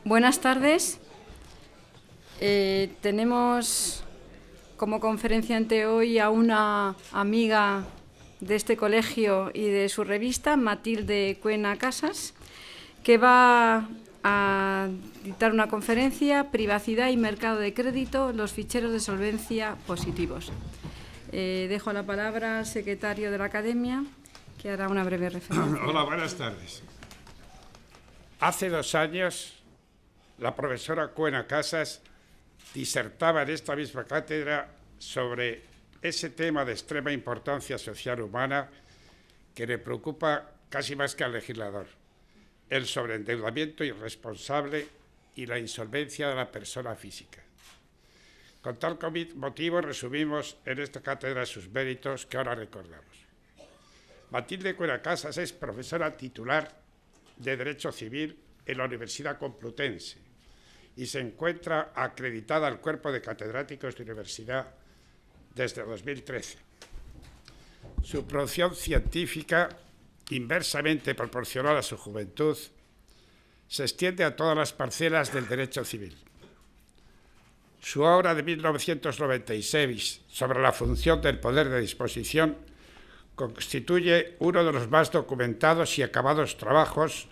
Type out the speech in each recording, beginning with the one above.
Buenas tardes. Tenemos como conferenciante hoy a una amiga de este colegio y de su revista, Matilde Cuena Casas, que va a dictar una conferencia: Privacidad y mercado de crédito, los ficheros de solvencia positivos. Dejo la palabra al secretario de la Academia, que hará una breve referencia. Hola, buenas tardes. Hace 2 años, la profesora Cuena Casas disertaba en esta misma cátedra sobre ese tema de extrema importancia social humana que le preocupa casi más que al legislador: el sobreendeudamiento irresponsable y la insolvencia de la persona física. Con tal motivo resumimos en esta cátedra sus méritos que ahora recordamos. Matilde Cuena Casas es profesora titular de Derecho Civil en la Universidad Complutense y se encuentra acreditada al Cuerpo de Catedráticos de Universidad desde 2013. Su producción científica, inversamente proporcional a su juventud, se extiende a todas las parcelas del derecho civil. Su obra de 1996 sobre la función del poder de disposición constituye uno de los más documentados y acabados trabajos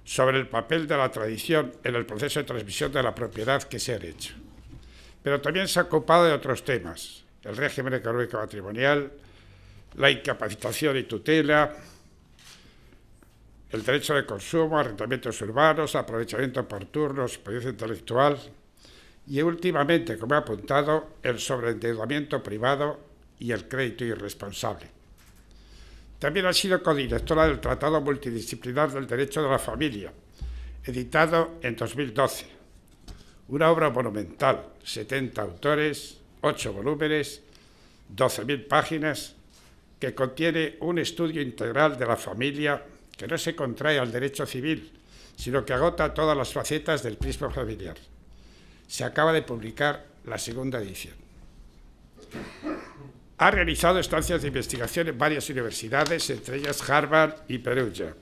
sobre el papel de la tradición en el proceso de transmisión de la propiedad que se han hecho. Pero también se ha ocupado de otros temas: el régimen económico matrimonial, la incapacitación y tutela, el derecho de consumo, arrendamientos urbanos, aprovechamiento por turnos, propiedad intelectual y, últimamente, como he apuntado, el sobreendeudamiento privado y el crédito irresponsable. También ha sido codirectora del Tratado Multidisciplinar del Derecho de la Familia, editado en 2012. Una obra monumental: 70 autores, 8 volúmenes, 12.000 páginas, que contiene un estudio integral de la familia que no se contrae al derecho civil, sino que agota todas las facetas del prisma familiar. Se acaba de publicar la 2ª edición. Ha realizado estancias de investigación en varias universidades, entre ellas Harvard y Perugia.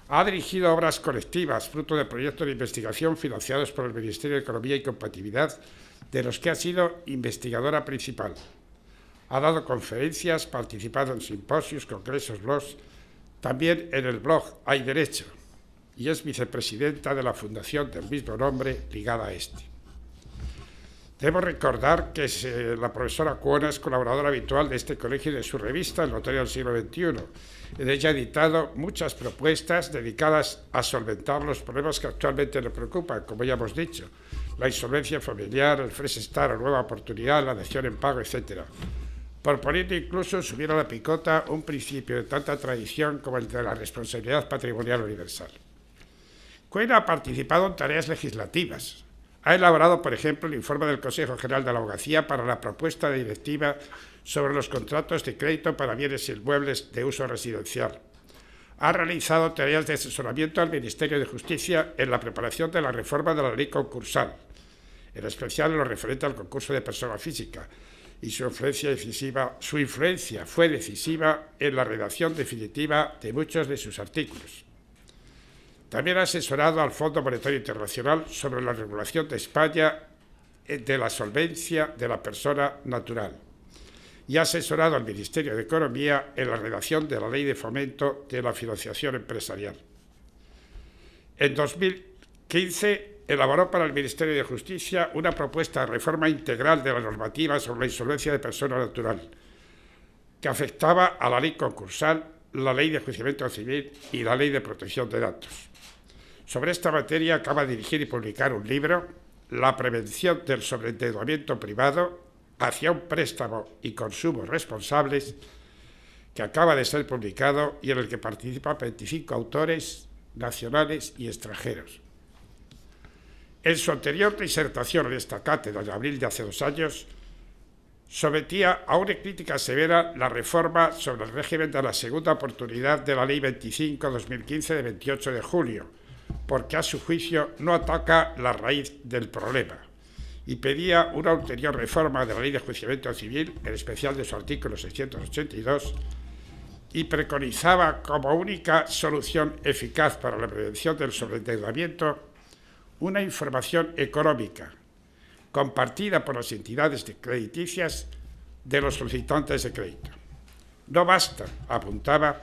Ha dirigido obras colectivas, fruto de proyectos de investigación financiados por el Ministerio de Economía y Compatibilidad, de los que ha sido investigadora principal. Ha dado conferencias, participado en simposios, congresos, blogs, también en el blog Hay Derecho, y es vicepresidenta de la fundación del mismo nombre ligada a este. Debo recordar que la profesora Cuena es colaboradora habitual de este colegio y de su revista, El Notario del Siglo XXI. En ella ha editado muchas propuestas dedicadas a solventar los problemas que actualmente le preocupan, como ya hemos dicho: la insolvencia familiar, el Fresh Start o nueva oportunidad, la dación en pago, etc., proponiendo incluso subir a la picota un principio de tanta tradición como el de la responsabilidad patrimonial universal. Cuena ha participado en tareas legislativas. Ha elaborado, por ejemplo, el informe del Consejo General de la Abogacía para la propuesta de directiva sobre los contratos de crédito para bienes inmuebles de uso residencial. Ha realizado tareas de asesoramiento al Ministerio de Justicia en la preparación de la reforma de la ley concursal, en especial en lo referente al concurso de persona física, y su influencia fue decisiva en la redacción definitiva de muchos de sus artículos. También ha asesorado al Fondo Monetario Internacional sobre la regulación de España de la solvencia de la persona natural y ha asesorado al Ministerio de Economía en la redacción de la Ley de Fomento de la Financiación Empresarial. En 2015 elaboró para el Ministerio de Justicia una propuesta de reforma integral de la normativa sobre la insolvencia de persona natural, que afectaba a la ley concursal, la Ley de Enjuiciamiento Civil y la Ley de Protección de Datos. Sobre esta materia acaba de dirigir y publicar un libro, La prevención del sobreendeudamiento privado hacia un préstamo y consumo responsables, que acaba de ser publicado y en el que participan 25 autores nacionales y extranjeros. En su anterior disertación en esta cátedra, en abril de hace 2 años, sometía a una crítica severa la reforma sobre el régimen de la segunda oportunidad de la Ley 25/2015 de 28 de julio, porque a su juicio no ataca la raíz del problema, y pedía una ulterior reforma de la Ley de Enjuiciamiento Civil, en especial de su artículo 682, y preconizaba como única solución eficaz para la prevención del sobreendeudamiento una información económica compartida por las entidades crediticias de los solicitantes de crédito. No basta, apuntaba,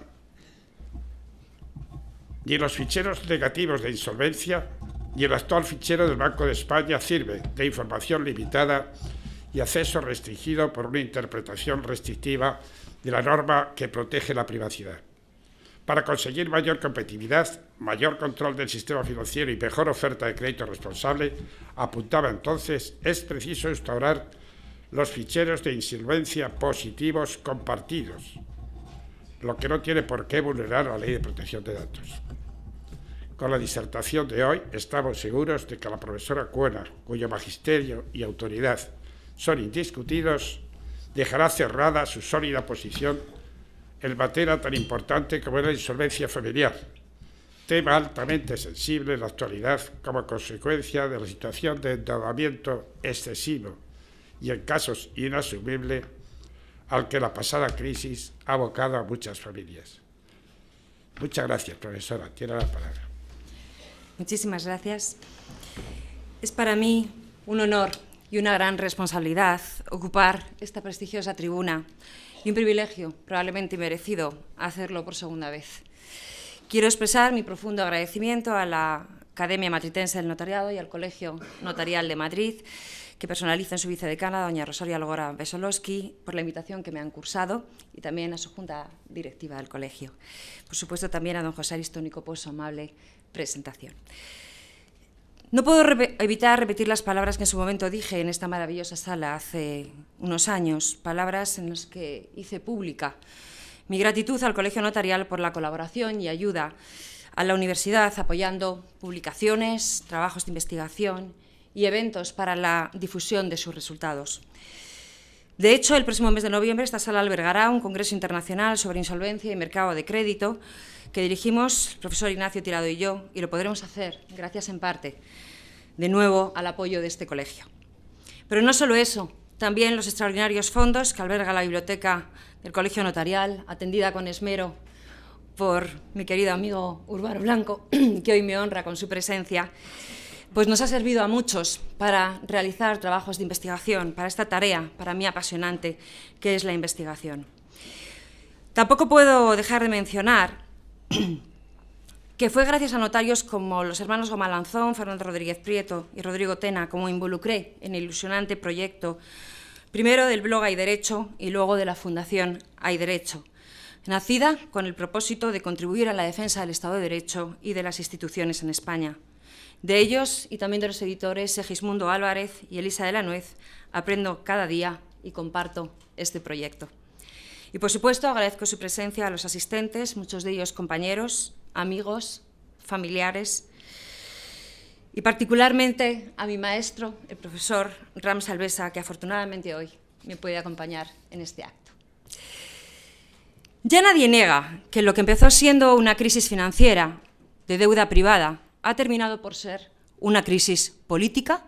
ni los ficheros negativos de insolvencia, ni el actual fichero del Banco de España sirve de información limitada y acceso restringido por una interpretación restrictiva de la norma que protege la privacidad. Para conseguir mayor competitividad, mayor control del sistema financiero y mejor oferta de crédito responsable, apuntaba entonces, es preciso instaurar los ficheros de insolvencia positivos compartidos, lo que no tiene por qué vulnerar la Ley de Protección de Datos. Con la disertación de hoy estamos seguros de que la profesora Cuena, cuyo magisterio y autoridad son indiscutidos, dejará cerrada su sólida posición en materia tan importante como es la insolvencia familiar, tema altamente sensible en la actualidad como consecuencia de la situación de endeudamiento excesivo y en casos inasumibles al que la pasada crisis ha abocado a muchas familias. Muchas gracias, profesora. Tiene la palabra. Muchísimas gracias. Es para mí un honor y una gran responsabilidad ocupar esta prestigiosa tribuna y un privilegio, probablemente merecido, hacerlo por segunda vez. Quiero expresar mi profundo agradecimiento a la Academia Matritense del Notariado y al Colegio Notarial de Madrid, que personaliza en su vicedecana, doña Rosaria Algora Vesolowski, por la invitación que me han cursado, y también a su junta directiva del colegio. Por supuesto, también a don José Aristónico por su amable presentación. No puedo evitar repetir las palabras que en su momento dije en esta maravillosa sala hace unos años, palabras en las que hice pública mi gratitud al Colegio Notarial por la colaboración y ayuda a la universidad, apoyando publicaciones, trabajos de investigación y eventos para la difusión de sus resultados. De hecho, el próximo mes de noviembre esta sala albergará un congreso internacional sobre insolvencia y mercado de crédito que dirigimos el profesor Ignacio Tirado y yo, y lo podremos hacer, gracias en parte, de nuevo al apoyo de este colegio. Pero no solo eso, también los extraordinarios fondos que alberga la biblioteca del Colegio Notarial, atendida con esmero por mi querido amigo Urbano Blanco, que hoy me honra con su presencia, pues nos ha servido a muchos para realizar trabajos de investigación, para esta tarea, para mí apasionante, que es la investigación. Tampoco puedo dejar de mencionar que fue gracias a notarios como los hermanos Goma Lanzón, Fernando Rodríguez Prieto y Rodrigo Tena como involucré en el ilusionante proyecto, primero del blog Hay Derecho y luego de la Fundación Hay Derecho, nacida con el propósito de contribuir a la defensa del Estado de Derecho y de las instituciones en España. De ellos y también de los editores Segismundo Álvarez y Elisa de la Nuez aprendo cada día y comparto este proyecto. Y, por supuesto, agradezco su presencia a los asistentes, muchos de ellos compañeros, amigos, familiares, y particularmente a mi maestro, el profesor Ram Salvesa, que afortunadamente hoy me puede acompañar en este acto. Ya nadie niega que lo que empezó siendo una crisis financiera de deuda privada ha terminado por ser una crisis política,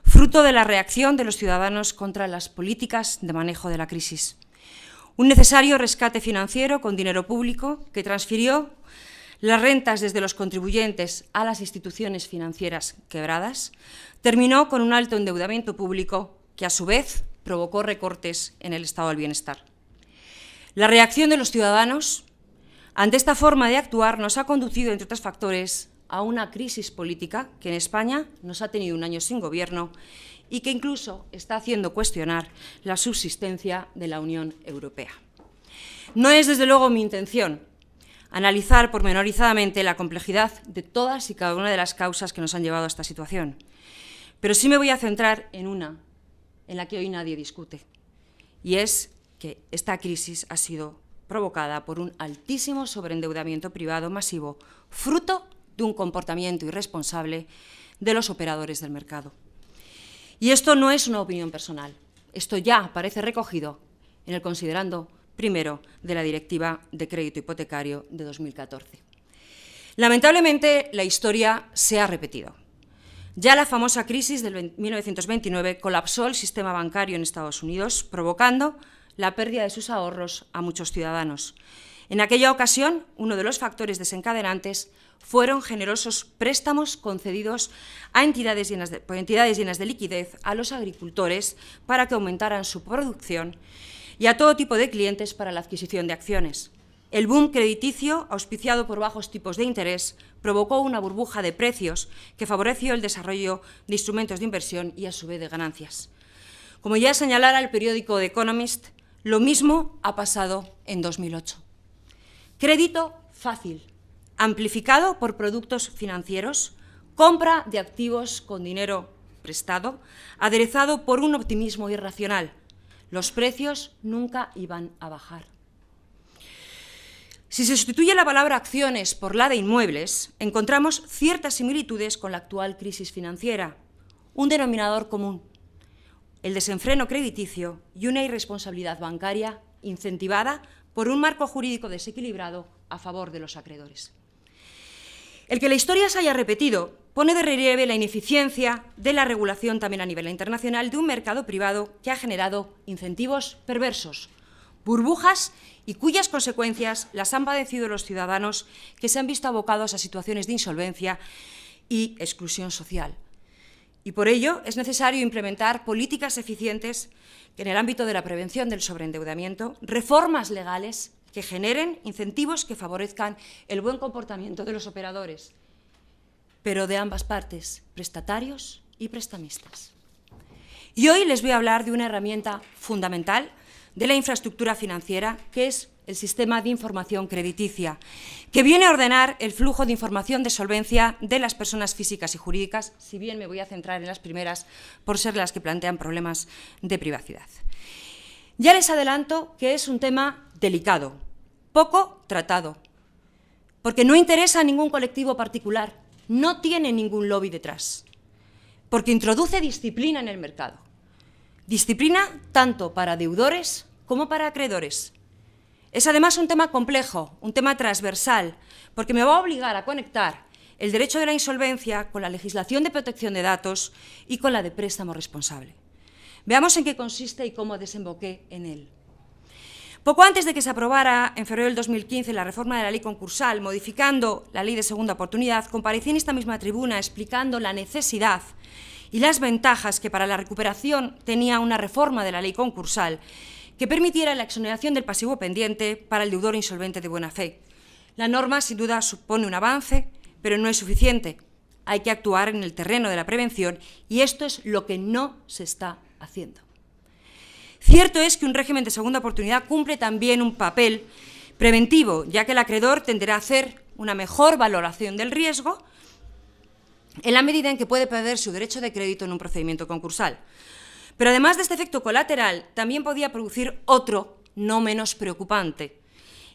fruto de la reacción de los ciudadanos contra las políticas de manejo de la crisis. Un necesario rescate financiero con dinero público que transfirió las rentas desde los contribuyentes a las instituciones financieras quebradas, terminó con un alto endeudamiento público que, a su vez, provocó recortes en el estado del bienestar. La reacción de los ciudadanos ante esta forma de actuar nos ha conducido, entre otros factores, a una crisis política que en España nos ha tenido un año sin gobierno y que incluso está haciendo cuestionar la subsistencia de la Unión Europea. No es, desde luego, mi intención analizar pormenorizadamente la complejidad de todas y cada una de las causas que nos han llevado a esta situación, pero sí me voy a centrar en una, en la que hoy nadie discute, y es que esta crisis ha sido provocada por un altísimo sobreendeudamiento privado masivo, fruto de un comportamiento irresponsable de los operadores del mercado. Y esto no es una opinión personal, esto ya aparece recogido en el considerando primero de la Directiva de Crédito Hipotecario de 2014. Lamentablemente, la historia se ha repetido. Ya la famosa crisis del 1929 colapsó el sistema bancario en Estados Unidos, provocando la pérdida de sus ahorros a muchos ciudadanos. En aquella ocasión, uno de los factores desencadenantes fueron generosos préstamos concedidos a por entidades llenas de liquidez a los agricultores para que aumentaran su producción y a todo tipo de clientes para la adquisición de acciones. El boom crediticio, auspiciado por bajos tipos de interés, provocó una burbuja de precios que favoreció el desarrollo de instrumentos de inversión y, a su vez, de ganancias. Como ya señalara el periódico The Economist, lo mismo ha pasado en 2008. Crédito fácil, amplificado por productos financieros, compra de activos con dinero prestado, aderezado por un optimismo irracional. Los precios nunca iban a bajar. Si se sustituye la palabra acciones por la de inmuebles, encontramos ciertas similitudes con la actual crisis financiera. Un denominador común: el desenfreno crediticio y una irresponsabilidad bancaria incentivada por un marco jurídico desequilibrado a favor de los acreedores. El que la historia se haya repetido pone de relieve la ineficiencia de la regulación también a nivel internacional de un mercado privado que ha generado incentivos perversos, burbujas y cuyas consecuencias las han padecido los ciudadanos que se han visto abocados a situaciones de insolvencia y exclusión social. Y por ello es necesario implementar políticas eficientes en el ámbito de la prevención del sobreendeudamiento, reformas legales que generen incentivos que favorezcan el buen comportamiento de los operadores, pero de ambas partes, prestatarios y prestamistas. Y hoy les voy a hablar de una herramienta fundamental de la infraestructura financiera, que es el sistema de información crediticia, que viene a ordenar el flujo de información de solvencia de las personas físicas y jurídicas, si bien me voy a centrar en las primeras por ser las que plantean problemas de privacidad. Ya les adelanto que es un tema delicado, poco tratado, porque no interesa a ningún colectivo particular, no tiene ningún lobby detrás, porque introduce disciplina en el mercado. Disciplina tanto para deudores como para acreedores. Es además un tema complejo, un tema transversal, porque me va a obligar a conectar el derecho de la insolvencia con la legislación de protección de datos y con la de préstamo responsable. Veamos en qué consiste y cómo desemboqué en él. Poco antes de que se aprobara en febrero del 2015 la reforma de la ley concursal, modificando la ley de segunda oportunidad, comparecí en esta misma tribuna explicando la necesidad y las ventajas que para la recuperación tenía una reforma de la ley concursal que permitiera la exoneración del pasivo pendiente para el deudor insolvente de buena fe. La norma, sin duda, supone un avance, pero no es suficiente. Hay que actuar en el terreno de la prevención y esto es lo que no se está haciendo. Cierto es que un régimen de segunda oportunidad cumple también un papel preventivo, ya que el acreedor tenderá a hacer una mejor valoración del riesgo en la medida en que puede perder su derecho de crédito en un procedimiento concursal. Pero además de este efecto colateral, también podía producir otro no menos preocupante,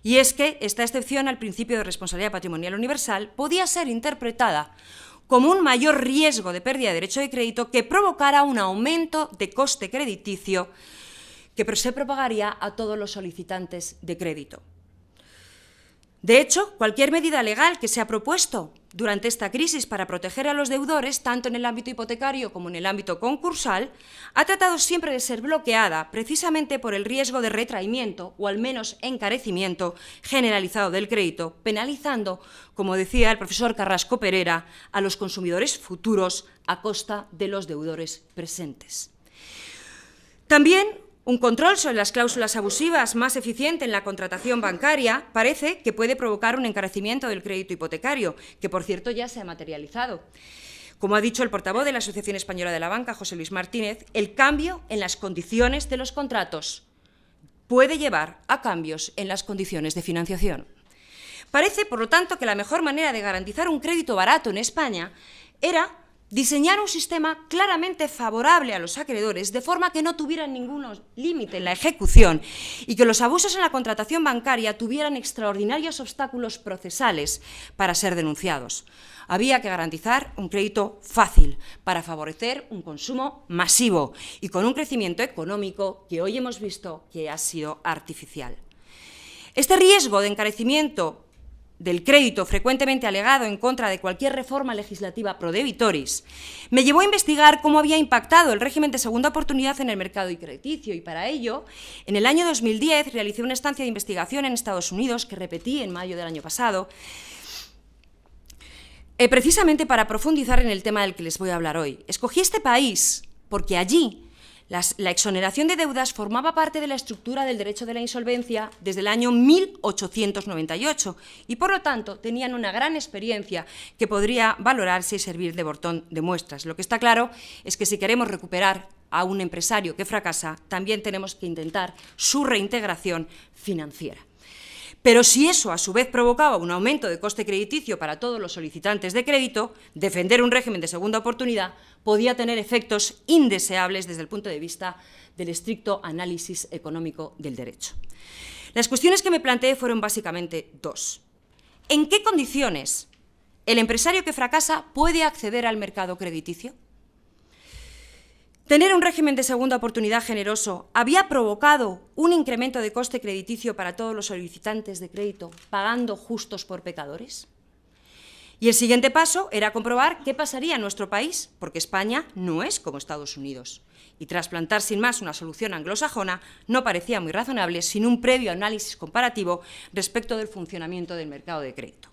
y es que esta excepción al principio de responsabilidad patrimonial universal podía ser interpretada como un mayor riesgo de pérdida de derecho de crédito que provocara un aumento de coste crediticio que se propagaría a todos los solicitantes de crédito. De hecho, cualquier medida legal que se ha propuesto durante esta crisis para proteger a los deudores, tanto en el ámbito hipotecario como en el ámbito concursal, ha tratado siempre de ser bloqueada precisamente por el riesgo de retraimiento o al menos encarecimiento generalizado del crédito, penalizando, como decía el profesor Carrasco Pereira, a los consumidores futuros a costa de los deudores presentes. También un control sobre las cláusulas abusivas más eficiente en la contratación bancaria parece que puede provocar un encarecimiento del crédito hipotecario, que por cierto ya se ha materializado. Como ha dicho el portavoz de la Asociación Española de la Banca, José Luis Martínez, el cambio en las condiciones de los contratos puede llevar a cambios en las condiciones de financiación. Parece, por lo tanto, que la mejor manera de garantizar un crédito barato en España era diseñar un sistema claramente favorable a los acreedores, de forma que no tuvieran ningún límite en la ejecución y que los abusos en la contratación bancaria tuvieran extraordinarios obstáculos procesales para ser denunciados. Había que garantizar un crédito fácil para favorecer un consumo masivo y con un crecimiento económico que hoy hemos visto que ha sido artificial. Este riesgo de encarecimiento del crédito frecuentemente alegado en contra de cualquier reforma legislativa pro debitoris, me llevó a investigar cómo había impactado el régimen de segunda oportunidad en el mercado crediticio, y para ello, en el año 2010 realicé una estancia de investigación en Estados Unidos, que repetí en mayo del año pasado, precisamente para profundizar en el tema del que les voy a hablar hoy. Escogí este país porque allí la exoneración de deudas formaba parte de la estructura del derecho de la insolvencia desde el año 1898 y, por lo tanto, tenían una gran experiencia que podría valorarse y servir de botón de muestras. Lo que está claro es que si queremos recuperar a un empresario que fracasa, también tenemos que intentar su reintegración financiera. Pero si eso a su vez provocaba un aumento de coste crediticio para todos los solicitantes de crédito, defender un régimen de segunda oportunidad podía tener efectos indeseables desde el punto de vista del estricto análisis económico del derecho. Las cuestiones que me planteé fueron básicamente dos. ¿En qué condiciones el empresario que fracasa puede acceder al mercado crediticio? ¿Tener un régimen de segunda oportunidad generoso había provocado un incremento de coste crediticio para todos los solicitantes de crédito, pagando justos por pecadores? Y el siguiente paso era comprobar qué pasaría en nuestro país, porque España no es como Estados Unidos. Y tras plantar sin más una solución anglosajona, no parecía muy razonable sin un previo análisis comparativo respecto del funcionamiento del mercado de crédito.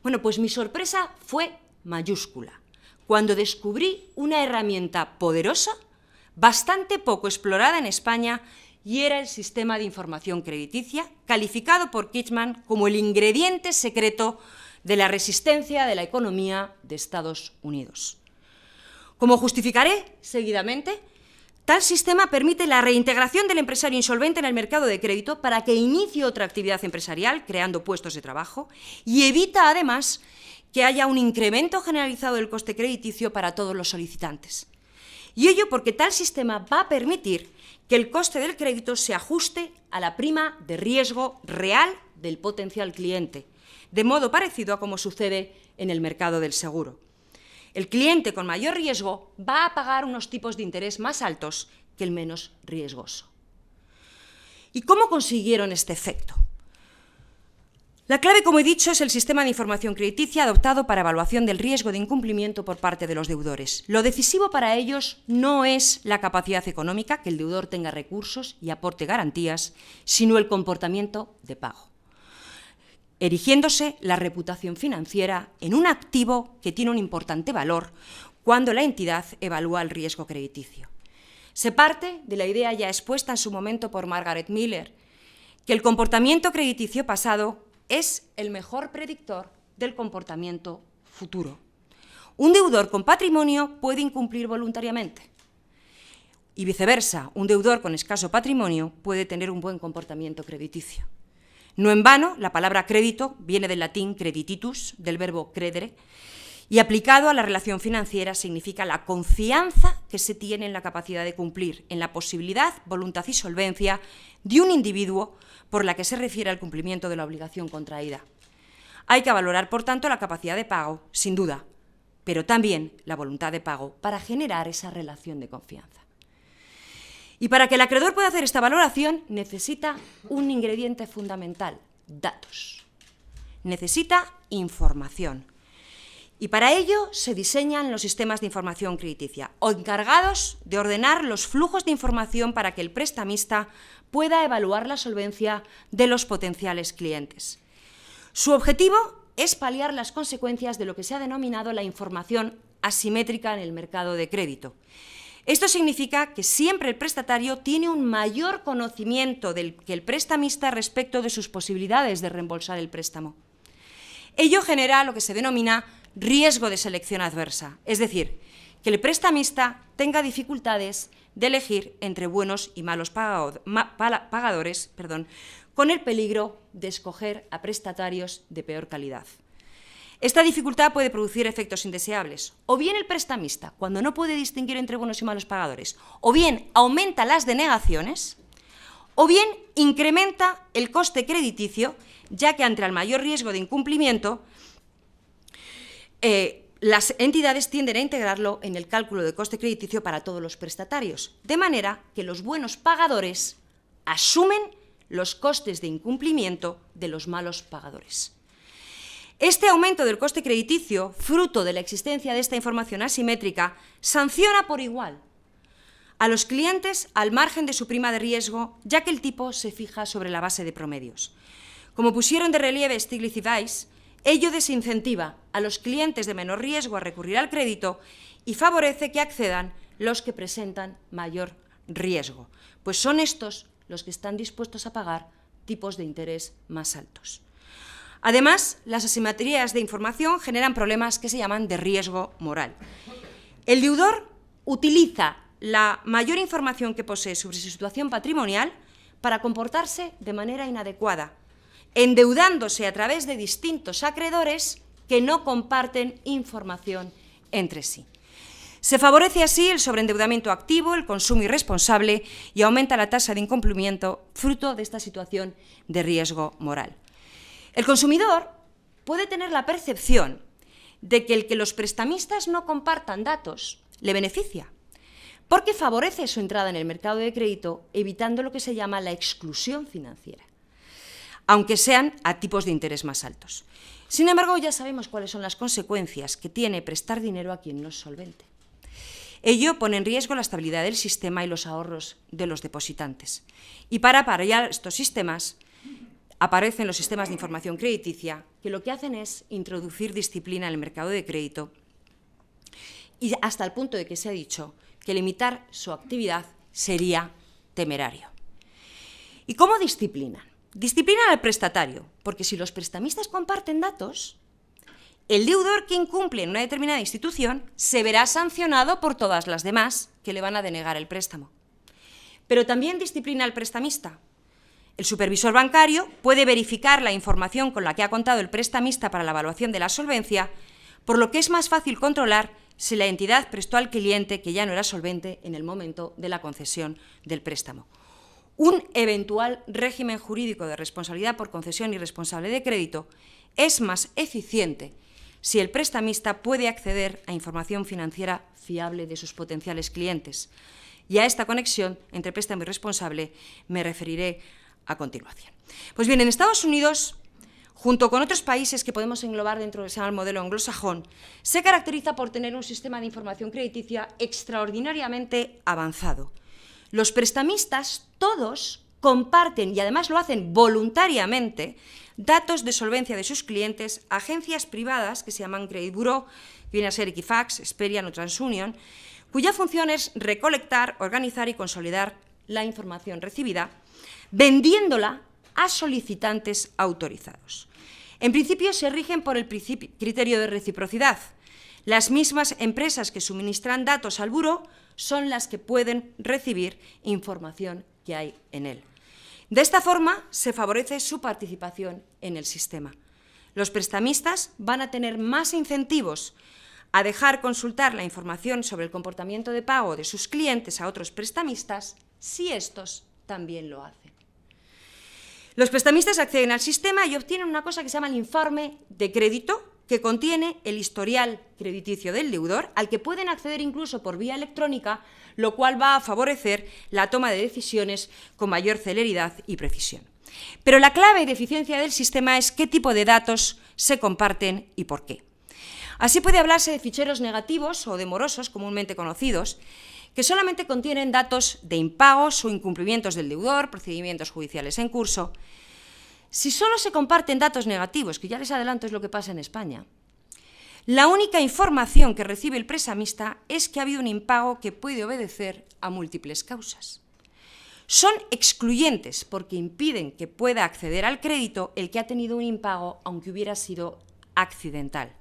Bueno, pues mi sorpresa fue mayúscula cuando descubrí una herramienta poderosa, bastante poco explorada en España, y era el sistema de información crediticia, calificado por Kitchman como el ingrediente secreto de la resistencia de la economía de Estados Unidos. Como justificaré seguidamente, tal sistema permite la reintegración del empresario insolvente en el mercado de crédito para que inicie otra actividad empresarial, creando puestos de trabajo, y evita además que haya un incremento generalizado del coste crediticio para todos los solicitantes. Y ello porque tal sistema va a permitir que el coste del crédito se ajuste a la prima de riesgo real del potencial cliente, de modo parecido a como sucede en el mercado del seguro. El cliente con mayor riesgo va a pagar unos tipos de interés más altos que el menos riesgoso. ¿Y cómo consiguieron este efecto? La clave, como he dicho, es el sistema de información crediticia adoptado para evaluación del riesgo de incumplimiento por parte de los deudores. Lo decisivo para ellos no es la capacidad económica, que el deudor tenga recursos y aporte garantías, sino el comportamiento de pago, erigiéndose la reputación financiera en un activo que tiene un importante valor cuando la entidad evalúa el riesgo crediticio. Se parte de la idea ya expuesta en su momento por Margaret Miller, que el comportamiento crediticio pasado es el mejor predictor del comportamiento futuro. Un deudor con patrimonio puede incumplir voluntariamente y viceversa, un deudor con escaso patrimonio puede tener un buen comportamiento crediticio. No en vano, la palabra crédito viene del latín credititus, del verbo credere, y aplicado a la relación financiera significa la confianza que se tiene en la capacidad de cumplir, en la posibilidad, voluntad y solvencia de un individuo por la que se refiere al cumplimiento de la obligación contraída. Hay que valorar, por tanto, la capacidad de pago, sin duda, pero también la voluntad de pago para generar esa relación de confianza. Y para que el acreedor pueda hacer esta valoración, necesita un ingrediente fundamental: datos. Necesita información. Y para ello se diseñan los sistemas de información crediticia, encargados de ordenar los flujos de información para que el prestamista pueda evaluar la solvencia de los potenciales clientes. Su objetivo es paliar las consecuencias de lo que se ha denominado la información asimétrica en el mercado de crédito. Esto significa que siempre el prestatario tiene un mayor conocimiento que el prestamista respecto de sus posibilidades de reembolsar el préstamo. Ello genera lo que se denomina riesgo de selección adversa, es decir, que el prestamista tenga dificultades de elegir entre buenos y malos pagadores, con el peligro de escoger a prestatarios de peor calidad. Esta dificultad puede producir efectos indeseables. O bien el prestamista, cuando no puede distinguir entre buenos y malos pagadores, o bien aumenta las denegaciones, o bien incrementa el coste crediticio, ya que ante el mayor riesgo de incumplimiento, las entidades tienden a integrarlo en el cálculo de coste crediticio para todos los prestatarios, de manera que los buenos pagadores asumen los costes de incumplimiento de los malos pagadores. Este aumento del coste crediticio, fruto de la existencia de esta información asimétrica, sanciona por igual a los clientes al margen de su prima de riesgo, ya que el tipo se fija sobre la base de promedios. Como pusieron de relieve Stiglitz y Weiss, ello desincentiva a los clientes de menor riesgo a recurrir al crédito y favorece que accedan los que presentan mayor riesgo, pues son estos los que están dispuestos a pagar tipos de interés más altos. Además, las asimetrías de información generan problemas que se llaman de riesgo moral. El deudor utiliza la mayor información que posee sobre su situación patrimonial para comportarse de manera inadecuada, endeudándose a través de distintos acreedores que no comparten información entre sí. Se favorece así el sobreendeudamiento activo, el consumo irresponsable y aumenta la tasa de incumplimiento fruto de esta situación de riesgo moral. El consumidor puede tener la percepción de que el que los prestamistas no compartan datos le beneficia, porque favorece su entrada en el mercado de crédito, evitando lo que se llama la exclusión financiera, aunque sean a tipos de interés más altos. Sin embargo, ya sabemos cuáles son las consecuencias que tiene prestar dinero a quien no es solvente. Ello pone en riesgo la estabilidad del sistema y los ahorros de los depositantes. Y para paliar estos sistemas, aparecen los sistemas de información crediticia, que lo que hacen es introducir disciplina en el mercado de crédito y hasta el punto de que se ha dicho que limitar su actividad sería temerario. ¿Y cómo disciplinan? Disciplinan al prestatario, porque si los prestamistas comparten datos, el deudor que incumple en una determinada institución se verá sancionado por todas las demás que le van a denegar el préstamo. Pero también disciplina al prestamista. El supervisor bancario puede verificar la información con la que ha contado el prestamista para la evaluación de la solvencia, por lo que es más fácil controlar si la entidad prestó al cliente que ya no era solvente en el momento de la concesión del préstamo. Un eventual régimen jurídico de responsabilidad por concesión irresponsable de crédito es más eficiente si el prestamista puede acceder a información financiera fiable de sus potenciales clientes. Y a esta conexión entre préstamo y responsable me referiré a continuación. Pues bien, en Estados Unidos, junto con otros países que podemos englobar dentro del modelo anglosajón, se caracteriza por tener un sistema de información crediticia extraordinariamente avanzado. Los prestamistas, todos, comparten, y además lo hacen voluntariamente, datos de solvencia de sus clientes a agencias privadas que se llaman Credit Bureau, que viene a ser Equifax, Experian o TransUnion, cuya función es recolectar, organizar y consolidar la información recibida, vendiéndola a solicitantes autorizados. En principio se rigen por el criterio de reciprocidad. Las mismas empresas que suministran datos al buró son las que pueden recibir información que hay en él. De esta forma se favorece su participación en el sistema. Los prestamistas van a tener más incentivos a dejar consultar la información sobre el comportamiento de pago de sus clientes a otros prestamistas si estos también lo hacen. Los prestamistas acceden al sistema y obtienen una cosa que se llama el informe de crédito, que contiene el historial crediticio del deudor, al que pueden acceder incluso por vía electrónica, lo cual va a favorecer la toma de decisiones con mayor celeridad y precisión. Pero la clave de eficiencia del sistema es qué tipo de datos se comparten y por qué. Así puede hablarse de ficheros negativos o de morosos, comúnmente conocidos, que solamente contienen datos de impagos o incumplimientos del deudor, procedimientos judiciales en curso. Si solo se comparten datos negativos, que ya les adelanto es lo que pasa en España, la única información que recibe el prestamista es que ha habido un impago que puede obedecer a múltiples causas. Son excluyentes porque impiden que pueda acceder al crédito el que ha tenido un impago, aunque hubiera sido accidental.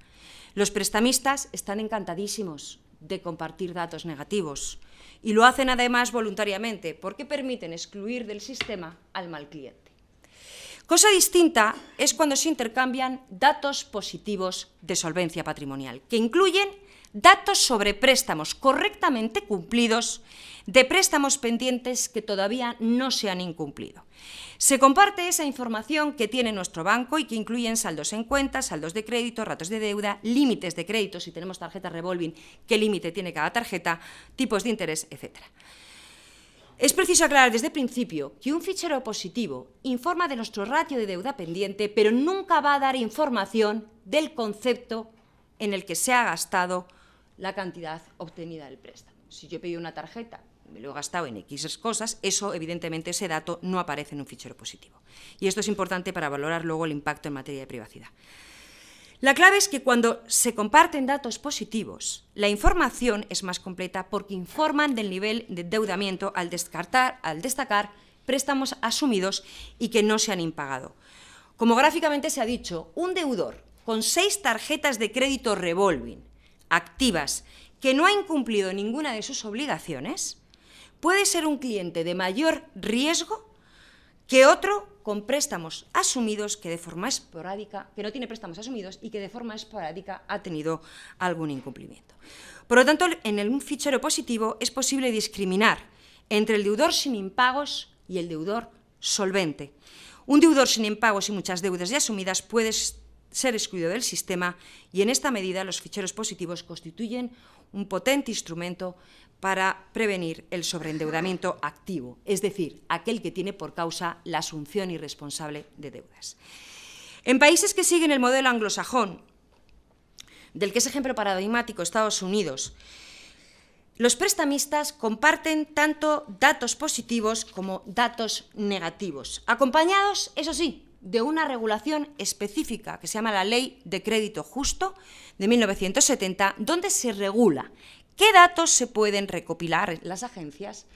Los prestamistas están encantadísimos de compartir datos negativos y lo hacen además voluntariamente porque permiten excluir del sistema al mal cliente. Cosa distinta es cuando se intercambian datos positivos de solvencia patrimonial, que incluyen datos sobre préstamos correctamente cumplidos, de préstamos pendientes que todavía no se han incumplido. Se comparte esa información que tiene nuestro banco y que incluyen saldos en cuentas, saldos de crédito, ratos de deuda, límites de crédito, si tenemos tarjeta revolving, qué límite tiene cada tarjeta, tipos de interés, etc. Es preciso aclarar desde el principio que un fichero positivo informa de nuestro ratio de deuda pendiente, pero nunca va a dar información del concepto en el que se ha gastado la cantidad obtenida del préstamo. Si yo he pedido una tarjeta, me lo he gastado en X cosas, eso, evidentemente, ese dato no aparece en un fichero positivo. Y esto es importante para valorar luego el impacto en materia de privacidad. La clave es que cuando se comparten datos positivos, la información es más completa porque informan del nivel de endeudamiento al destacar préstamos asumidos y que no se han impagado. Como gráficamente se ha dicho, un deudor con 6 tarjetas de crédito revolving activas que no ha incumplido ninguna de sus obligaciones puede ser un cliente de mayor riesgo que otro con préstamos asumidos que de forma esporádica, que no tiene préstamos asumidos y que de forma esporádica ha tenido algún incumplimiento. Por lo tanto, en un fichero positivo es posible discriminar entre el deudor sin impagos y el deudor solvente. Un deudor sin impagos y muchas deudas ya asumidas puede ser excluido del sistema y en esta medida los ficheros positivos constituyen un potente instrumento para prevenir el sobreendeudamiento activo, es decir, aquel que tiene por causa la asunción irresponsable de deudas. En países que siguen el modelo anglosajón, del que es ejemplo paradigmático Estados Unidos, los prestamistas comparten tanto datos positivos como datos negativos, acompañados, eso sí, de una regulación específica que se llama la Ley de Crédito Justo de 1970, donde se regula qué datos se pueden recopilar en las agencias,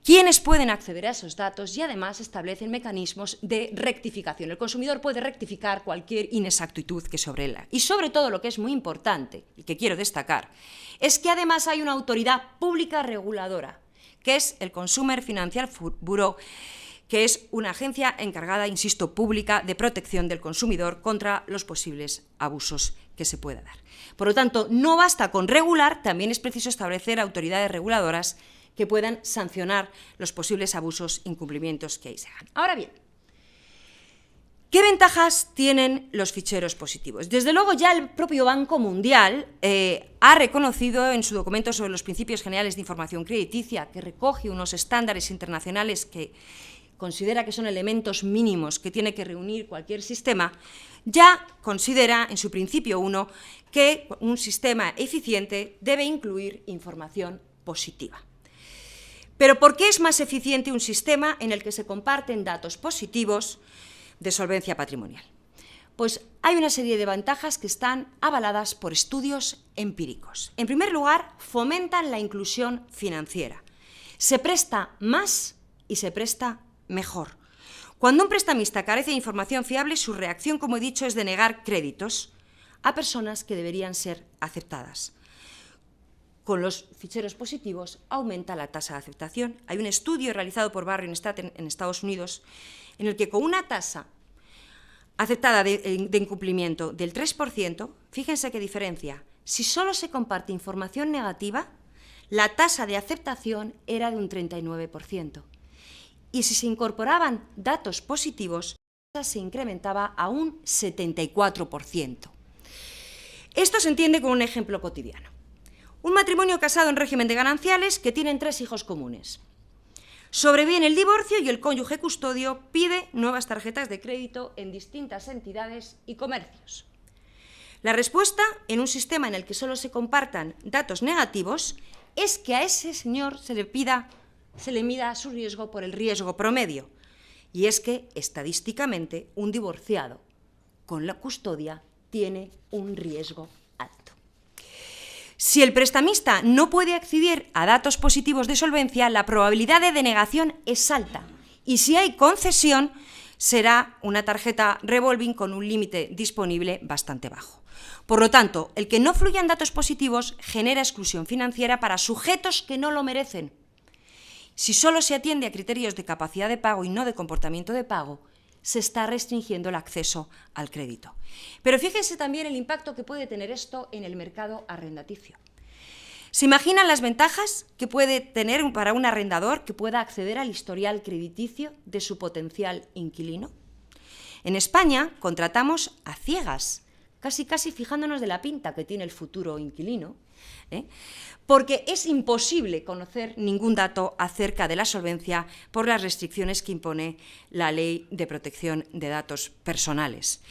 quiénes pueden acceder a esos datos y además establecen mecanismos de rectificación. El consumidor puede rectificar cualquier inexactitud que sobre él. Y sobre todo, lo que es muy importante y que quiero destacar, es que además hay una autoridad pública reguladora, que es el Consumer Financial Bureau, que es una agencia encargada, insisto, pública de protección del consumidor contra los posibles abusos que se pueda dar. Por lo tanto, no basta con regular, también es preciso establecer autoridades reguladoras que puedan sancionar los posibles abusos e incumplimientos que ahí se hagan. Ahora bien, ¿qué ventajas tienen los ficheros positivos? Desde luego, ya el propio Banco Mundial ha reconocido en su documento sobre los principios generales de información crediticia, que recoge unos estándares internacionales que considera que son elementos mínimos que tiene que reunir cualquier sistema, ya considera en su principio 1 que un sistema eficiente debe incluir información positiva. Pero ¿por qué es más eficiente un sistema en el que se comparten datos positivos de solvencia patrimonial? Pues hay una serie de ventajas que están avaladas por estudios empíricos. En primer lugar, fomentan la inclusión financiera. Se presta más y se presta mejor. Cuando un prestamista carece de información fiable, su reacción, como he dicho, es de negar créditos a personas que deberían ser aceptadas. Con los ficheros positivos aumenta la tasa de aceptación. Hay un estudio realizado por Barry en Estados Unidos en el que con una tasa aceptada de incumplimiento del 3%, fíjense qué diferencia. Si solo se comparte información negativa, la tasa de aceptación era de un 39%. Y si se incorporaban datos positivos, la tasa se incrementaba a un 74%. Esto se entiende con un ejemplo cotidiano. Un matrimonio casado en régimen de gananciales que tienen 3 hijos comunes. Sobreviene el divorcio y el cónyuge custodio pide nuevas tarjetas de crédito en distintas entidades y comercios. La respuesta, en un sistema en el que solo se compartan datos negativos, es que a ese señor se le mida su riesgo por el riesgo promedio. Y es que, estadísticamente, un divorciado con la custodia tiene un riesgo alto. Si el prestamista no puede acceder a datos positivos de solvencia, la probabilidad de denegación es alta. Y si hay concesión, será una tarjeta revolving con un límite disponible bastante bajo. Por lo tanto, el que no fluyan datos positivos genera exclusión financiera para sujetos que no lo merecen. Si solo se atiende a criterios de capacidad de pago y no de comportamiento de pago, se está restringiendo el acceso al crédito. Pero fíjense también el impacto que puede tener esto en el mercado arrendaticio. ¿Se imaginan las ventajas que puede tener para un arrendador que pueda acceder al historial crediticio de su potencial inquilino? En España contratamos a ciegas casi fijándonos de la pinta que tiene el futuro inquilino, porque es imposible conocer ningún dato acerca de la solvencia por las restricciones que impone la Ley de Protección de Datos Personales.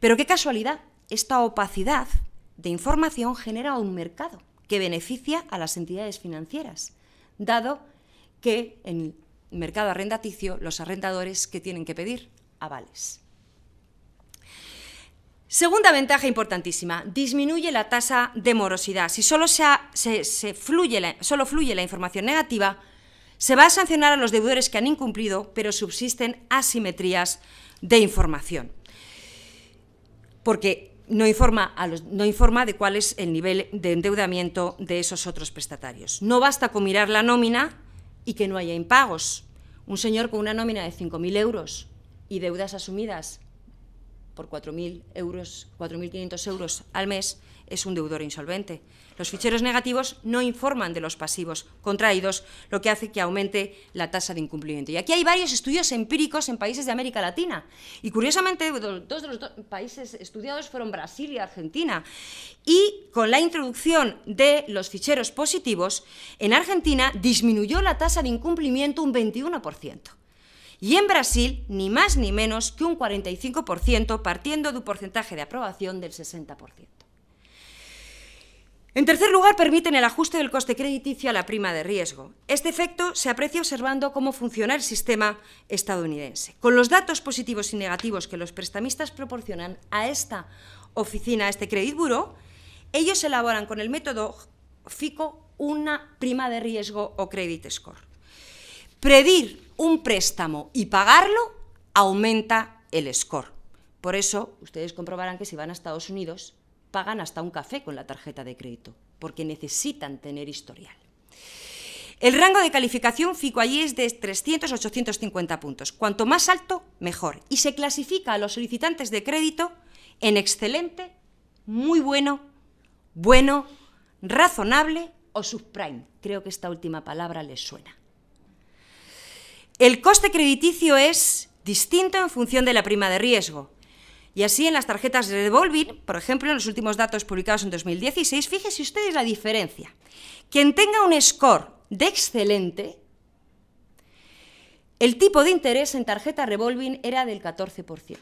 Pero qué casualidad, esta opacidad de información genera un mercado que beneficia a las entidades financieras, dado que en el mercado arrendaticio los arrendadores que tienen que pedir avales. Segunda ventaja importantísima, disminuye la tasa de morosidad. Si solo fluye la información negativa, se va a sancionar a los deudores que han incumplido, pero subsisten asimetrías de información, porque no informa de cuál es el nivel de endeudamiento de esos otros prestatarios. No basta con mirar la nómina y que no haya impagos. Un señor con una nómina de 5.000 euros y deudas asumidas por 4.500 euros al mes es un deudor insolvente. Los ficheros negativos no informan de los pasivos contraídos, lo que hace que aumente la tasa de incumplimiento. Y aquí hay varios estudios empíricos en países de América Latina. Y curiosamente, dos de los países estudiados fueron Brasil y Argentina. Y con la introducción de los ficheros positivos, en Argentina disminuyó la tasa de incumplimiento un 21%. Y en Brasil, ni más ni menos que un 45%, partiendo de un porcentaje de aprobación del 60%. En tercer lugar, permiten el ajuste del coste crediticio a la prima de riesgo. Este efecto se aprecia observando cómo funciona el sistema estadounidense. Con los datos positivos y negativos que los prestamistas proporcionan a esta oficina, a este Credit Bureau, ellos elaboran con el método FICO una prima de riesgo o credit score. Pedir un préstamo y pagarlo aumenta el score. Por eso, ustedes comprobarán que si van a Estados Unidos, pagan hasta un café con la tarjeta de crédito, porque necesitan tener historial. El rango de calificación FICO allí es de 300 a 850 puntos. Cuanto más alto, mejor. Y se clasifica a los solicitantes de crédito en excelente, muy bueno, bueno, razonable o subprime. Creo que esta última palabra les suena. El coste crediticio es distinto en función de la prima de riesgo. Y así en las tarjetas de revolving, por ejemplo, en los últimos datos publicados en 2016, fíjense ustedes la diferencia. Quien tenga un score de excelente, el tipo de interés en tarjeta revolving era del 14%.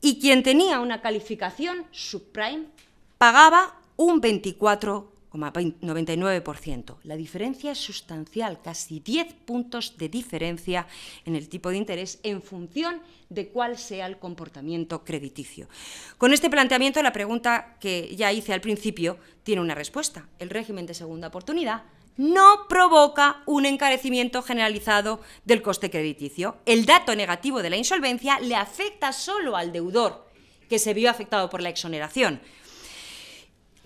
Y quien tenía una calificación subprime pagaba un 24,99%. La diferencia es sustancial, casi 10 puntos de diferencia en el tipo de interés en función de cuál sea el comportamiento crediticio. Con este planteamiento, la pregunta que ya hice al principio tiene una respuesta. El régimen de segunda oportunidad no provoca un encarecimiento generalizado del coste crediticio. El dato negativo de la insolvencia le afecta solo al deudor que se vio afectado por la exoneración,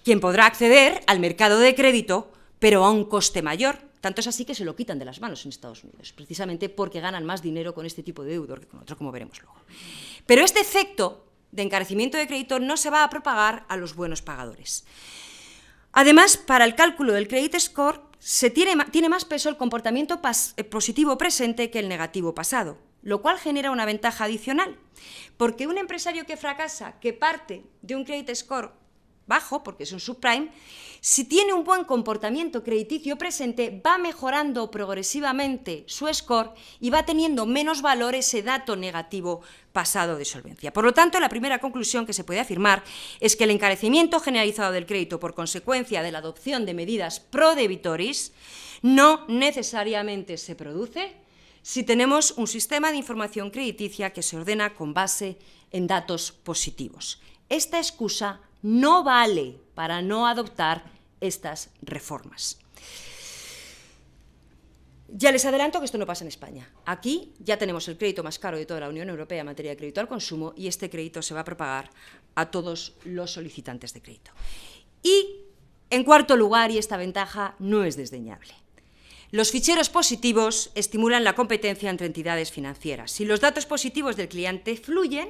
quien podrá acceder al mercado de crédito, pero a un coste mayor. Tanto es así que se lo quitan de las manos en Estados Unidos, precisamente porque ganan más dinero con este tipo de deudor que con otro, como veremos luego. Pero este efecto de encarecimiento de crédito no se va a propagar a los buenos pagadores. Además, para el cálculo del credit score, tiene más peso el comportamiento positivo presente que el negativo pasado, lo cual genera una ventaja adicional, porque un empresario que fracasa, que parte de un credit score bajo, porque es un subprime, si tiene un buen comportamiento crediticio presente, va mejorando progresivamente su score y va teniendo menos valor ese dato negativo pasado de solvencia. Por lo tanto, la primera conclusión que se puede afirmar es que el encarecimiento generalizado del crédito por consecuencia de la adopción de medidas pro debitoris no necesariamente se produce si tenemos un sistema de información crediticia que se ordena con base en datos positivos. Esta excusa no vale para no adoptar estas reformas. Ya les adelanto que esto no pasa en España. Aquí ya tenemos el crédito más caro de toda la Unión Europea en materia de crédito al consumo y este crédito se va a propagar a todos los solicitantes de crédito. Y, en cuarto lugar, y esta ventaja no es desdeñable, los ficheros positivos estimulan la competencia entre entidades financieras. Si los datos positivos del cliente fluyen,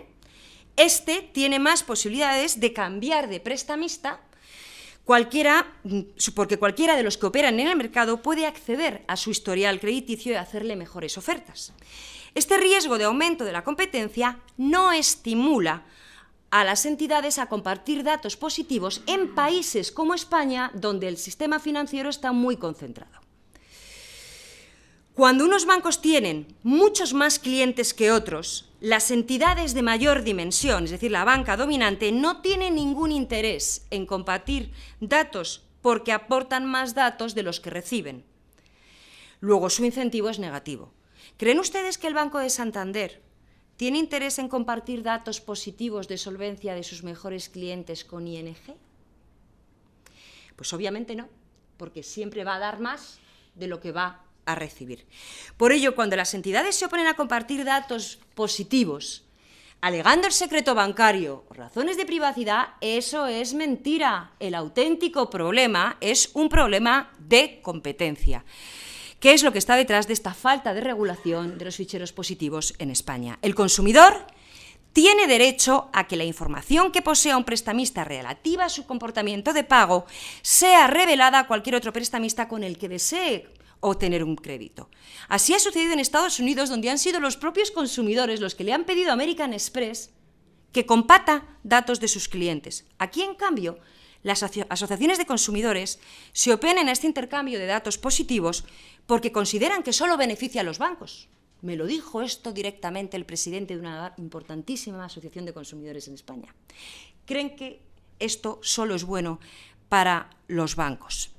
este tiene más posibilidades de cambiar de prestamista, porque cualquiera de los que operan en el mercado puede acceder a su historial crediticio y hacerle mejores ofertas. Este riesgo de aumento de la competencia no estimula a las entidades a compartir datos positivos en países como España, donde el sistema financiero está muy concentrado. Cuando unos bancos tienen muchos más clientes que otros, las entidades de mayor dimensión, es decir, la banca dominante, no tiene ningún interés en compartir datos porque aportan más datos de los que reciben. Luego, su incentivo es negativo. ¿Creen ustedes que el Banco de Santander tiene interés en compartir datos positivos de solvencia de sus mejores clientes con ING? Pues obviamente no, porque siempre va a dar más de lo que va a recibir. Por ello, cuando las entidades se oponen a compartir datos positivos, alegando el secreto bancario o razones de privacidad, eso es mentira. El auténtico problema es un problema de competencia. ¿Qué es lo que está detrás de esta falta de regulación de los ficheros positivos en España? El consumidor tiene derecho a que la información que posea un prestamista relativa a su comportamiento de pago sea revelada a cualquier otro prestamista con el que desee obtener un crédito. Así ha sucedido en Estados Unidos, donde han sido los propios consumidores los que le han pedido a American Express que comparta datos de sus clientes. Aquí, en cambio, las asociaciones de consumidores se oponen a este intercambio de datos positivos porque consideran que solo beneficia a los bancos. Me lo dijo esto directamente el presidente de una importantísima asociación de consumidores en España. Creen que esto solo es bueno para los bancos.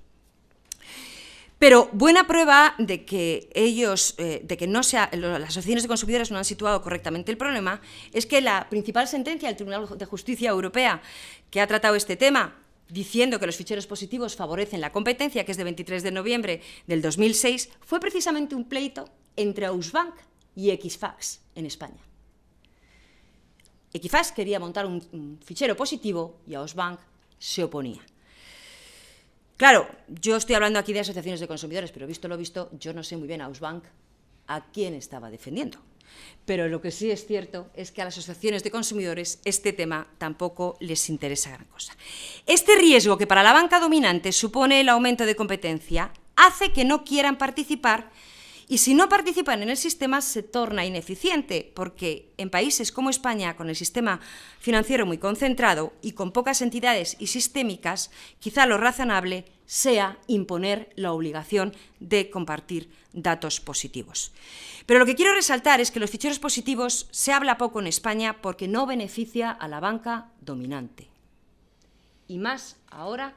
Pero buena prueba de que las asociaciones de consumidores no han situado correctamente el problema es que la principal sentencia del Tribunal de Justicia Europea que ha tratado este tema, diciendo que los ficheros positivos favorecen la competencia, que es de 23 de noviembre del 2006, fue precisamente un pleito entre Ausbank y Equifax en España. Equifax quería montar un fichero positivo y Ausbank se oponía. Claro, yo estoy hablando aquí de asociaciones de consumidores, pero visto lo visto, yo no sé muy bien Ausbank a quién estaba defendiendo. Pero lo que sí es cierto es que a las asociaciones de consumidores este tema tampoco les interesa gran cosa. Este riesgo que para la banca dominante supone el aumento de competencia hace que no quieran participar, y si no participan en el sistema se torna ineficiente, porque en países como España, con el sistema financiero muy concentrado y con pocas entidades y sistémicas, quizá lo razonable sea imponer la obligación de compartir datos positivos. Pero lo que quiero resaltar es que los ficheros positivos se habla poco en España porque no beneficia a la banca dominante. Y más ahora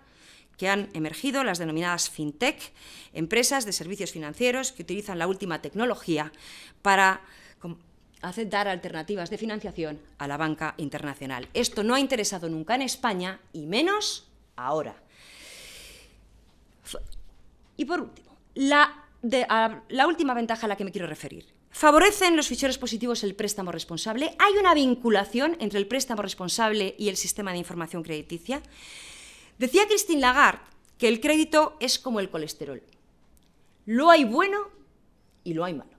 que han emergido las denominadas fintech, empresas de servicios financieros que utilizan la última tecnología para dar alternativas de financiación a la banca internacional. Esto no ha interesado nunca en España y menos ahora. Y por último, la última ventaja a la que me quiero referir. ¿Favorecen los ficheros positivos el préstamo responsable? ¿Hay una vinculación entre el préstamo responsable y el sistema de información crediticia? Decía Christine Lagarde que el crédito es como el colesterol. Lo hay bueno y lo hay malo.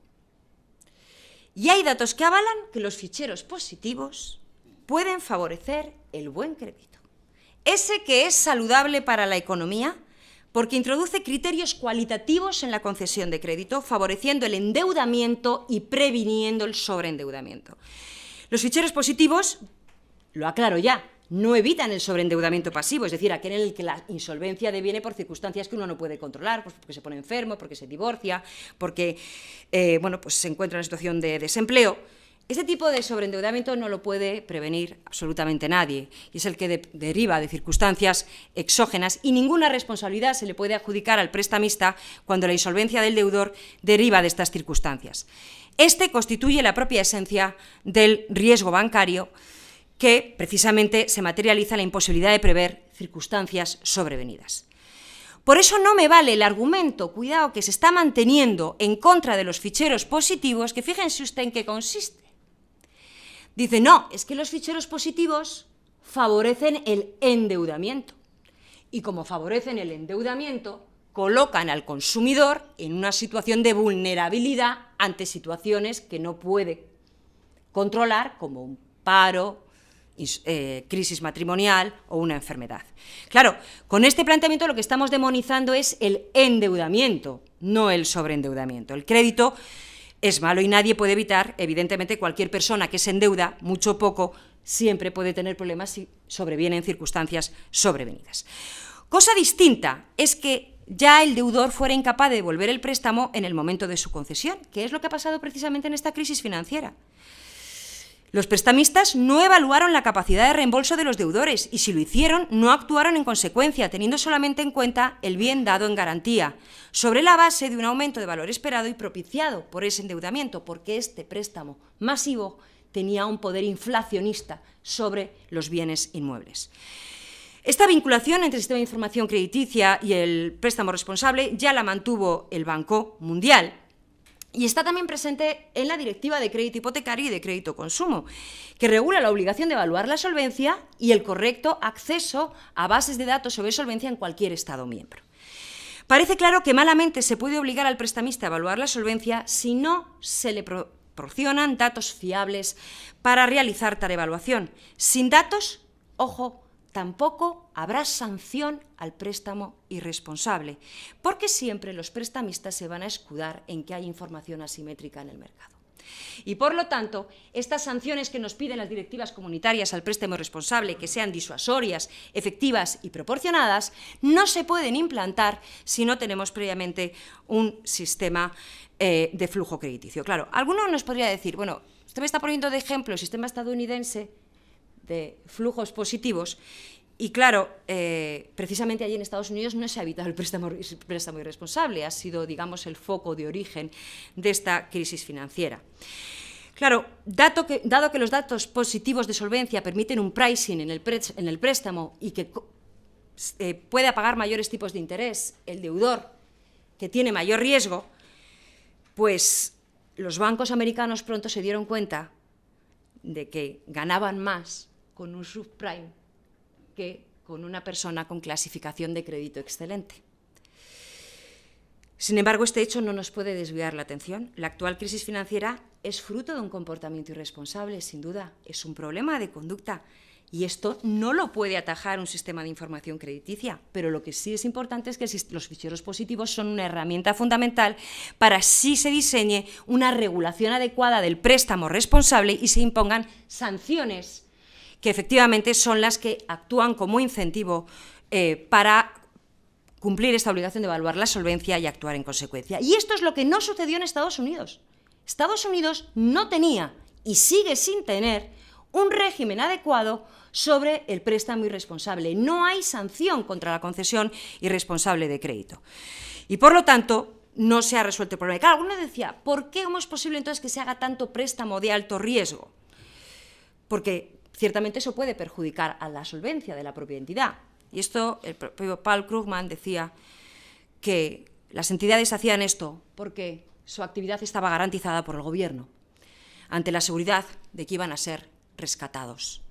Y hay datos que avalan que los ficheros positivos pueden favorecer el buen crédito. Ese que es saludable para la economía porque introduce criterios cualitativos en la concesión de crédito, favoreciendo el endeudamiento y previniendo el sobreendeudamiento. Los ficheros positivos, lo aclaro ya, no evitan el sobreendeudamiento pasivo, es decir, aquel en el que la insolvencia deviene por circunstancias que uno no puede controlar, pues porque se pone enfermo, porque se divorcia, porque pues se encuentra en una situación de desempleo. Ese tipo de sobreendeudamiento no lo puede prevenir absolutamente nadie, y es el que deriva de circunstancias exógenas, y ninguna responsabilidad se le puede adjudicar al prestamista cuando la insolvencia del deudor deriva de estas circunstancias. Este constituye la propia esencia del riesgo bancario, que precisamente se materializa en la imposibilidad de prever circunstancias sobrevenidas. Por eso no me vale el argumento, cuidado, que se está manteniendo en contra de los ficheros positivos, que fíjense usted en qué consiste. Dice, no, es que los ficheros positivos favorecen el endeudamiento. Y como favorecen el endeudamiento, colocan al consumidor en una situación de vulnerabilidad ante situaciones que no puede controlar, como un paro, crisis matrimonial o una enfermedad. Claro, con este planteamiento lo que estamos demonizando es el endeudamiento, no el sobreendeudamiento. El crédito es malo y nadie puede evitar, evidentemente, cualquier persona que se endeuda, mucho o poco, siempre puede tener problemas si sobrevienen circunstancias sobrevenidas. Cosa distinta es que ya el deudor fuera incapaz de devolver el préstamo en el momento de su concesión, que es lo que ha pasado precisamente en esta crisis financiera. Los prestamistas no evaluaron la capacidad de reembolso de los deudores y, si lo hicieron, no actuaron en consecuencia, teniendo solamente en cuenta el bien dado en garantía, sobre la base de un aumento de valor esperado y propiciado por ese endeudamiento, porque este préstamo masivo tenía un poder inflacionista sobre los bienes inmuebles. Esta vinculación entre el sistema de información crediticia y el préstamo responsable ya la mantuvo el Banco Mundial, y está también presente en la Directiva de Crédito Hipotecario y de Crédito Consumo, que regula la obligación de evaluar la solvencia y el correcto acceso a bases de datos sobre solvencia en cualquier Estado miembro. Parece claro que malamente se puede obligar al prestamista a evaluar la solvencia si no se le proporcionan datos fiables para realizar tal evaluación. Sin datos, ojo, tampoco habrá sanción al préstamo irresponsable, porque siempre los prestamistas se van a escudar en que hay información asimétrica en el mercado. Y, por lo tanto, estas sanciones que nos piden las directivas comunitarias al préstamo irresponsable, que sean disuasorias, efectivas y proporcionadas, no se pueden implantar si no tenemos previamente un sistema de flujo crediticio. Claro, alguno nos podría decir, bueno, usted me está poniendo de ejemplo el sistema estadounidense de flujos positivos, y claro, precisamente allí en Estados Unidos no se ha evitado el préstamo irresponsable, ha sido, digamos, el foco de origen de esta crisis financiera. Claro, dado que los datos positivos de solvencia permiten un pricing en el préstamo y que puede pagar mayores tipos de interés el deudor que tiene mayor riesgo, pues los bancos americanos pronto se dieron cuenta de que ganaban más con un subprime que con una persona con clasificación de crédito excelente. Sin embargo, este hecho no nos puede desviar la atención. La actual crisis financiera es fruto de un comportamiento irresponsable, sin duda. Es un problema de conducta y esto no lo puede atajar un sistema de información crediticia. Pero lo que sí es importante es que los ficheros positivos son una herramienta fundamental para así se diseñe una regulación adecuada del préstamo responsable y se impongan sanciones que efectivamente son las que actúan como incentivo para cumplir esta obligación de evaluar la solvencia y actuar en consecuencia. Y esto es lo que no sucedió en Estados Unidos. Estados Unidos no tenía y sigue sin tener un régimen adecuado sobre el préstamo irresponsable. No hay sanción contra la concesión irresponsable de crédito. Y por lo tanto, no se ha resuelto el problema. Y claro, alguno decía, ¿cómo es posible entonces que se haga tanto préstamo de alto riesgo? Porque ciertamente eso puede perjudicar a la solvencia de la propia entidad. Y esto, el propio Paul Krugman decía que las entidades hacían esto porque su actividad estaba garantizada por el gobierno, ante la seguridad de que iban a ser rescatados.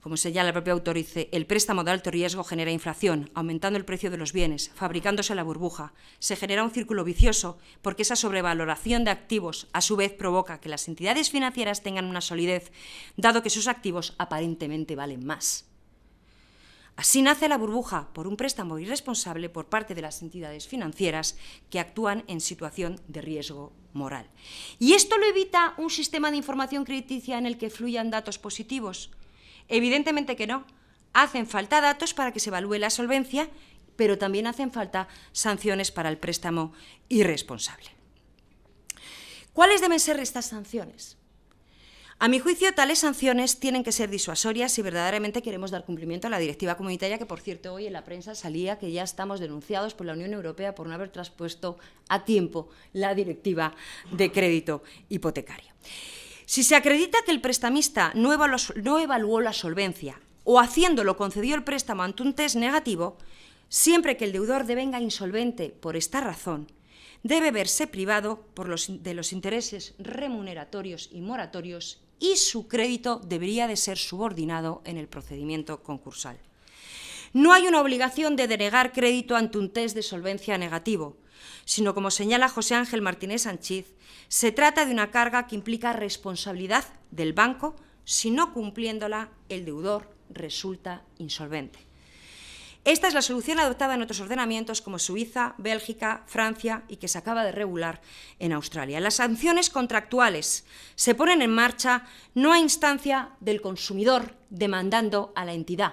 Como señala el propio autor, dice, el préstamo de alto riesgo genera inflación, aumentando el precio de los bienes, fabricándose la burbuja. Se genera un círculo vicioso porque esa sobrevaloración de activos a su vez provoca que las entidades financieras tengan una solidez, dado que sus activos aparentemente valen más. Así nace la burbuja por un préstamo irresponsable por parte de las entidades financieras que actúan en situación de riesgo moral. ¿Y esto lo evita un sistema de información crediticia en el que fluyan datos positivos? Evidentemente que no. Hacen falta datos para que se evalúe la solvencia, pero también hacen falta sanciones para el préstamo irresponsable. ¿Cuáles deben ser estas sanciones? A mi juicio, tales sanciones tienen que ser disuasorias si verdaderamente queremos dar cumplimiento a la directiva comunitaria, que, por cierto, hoy en la prensa salía que ya estamos denunciados por la Unión Europea por no haber traspuesto a tiempo la directiva de crédito hipotecario. Si se acredita que el prestamista no evaluó la solvencia o, haciéndolo, concedió el préstamo ante un test negativo, siempre que el deudor devenga insolvente por esta razón, debe verse privado de los intereses remuneratorios y moratorios y su crédito debería de ser subordinado en el procedimiento concursal. No hay una obligación de denegar crédito ante un test de solvencia negativo, sino, como señala José Ángel Martínez Sanchiz, se trata de una carga que implica responsabilidad del banco si no cumpliéndola el deudor resulta insolvente. Esta es la solución adoptada en otros ordenamientos como Suiza, Bélgica, Francia y que se acaba de regular en Australia. Las sanciones contractuales se ponen en marcha no a instancia del consumidor demandando a la entidad.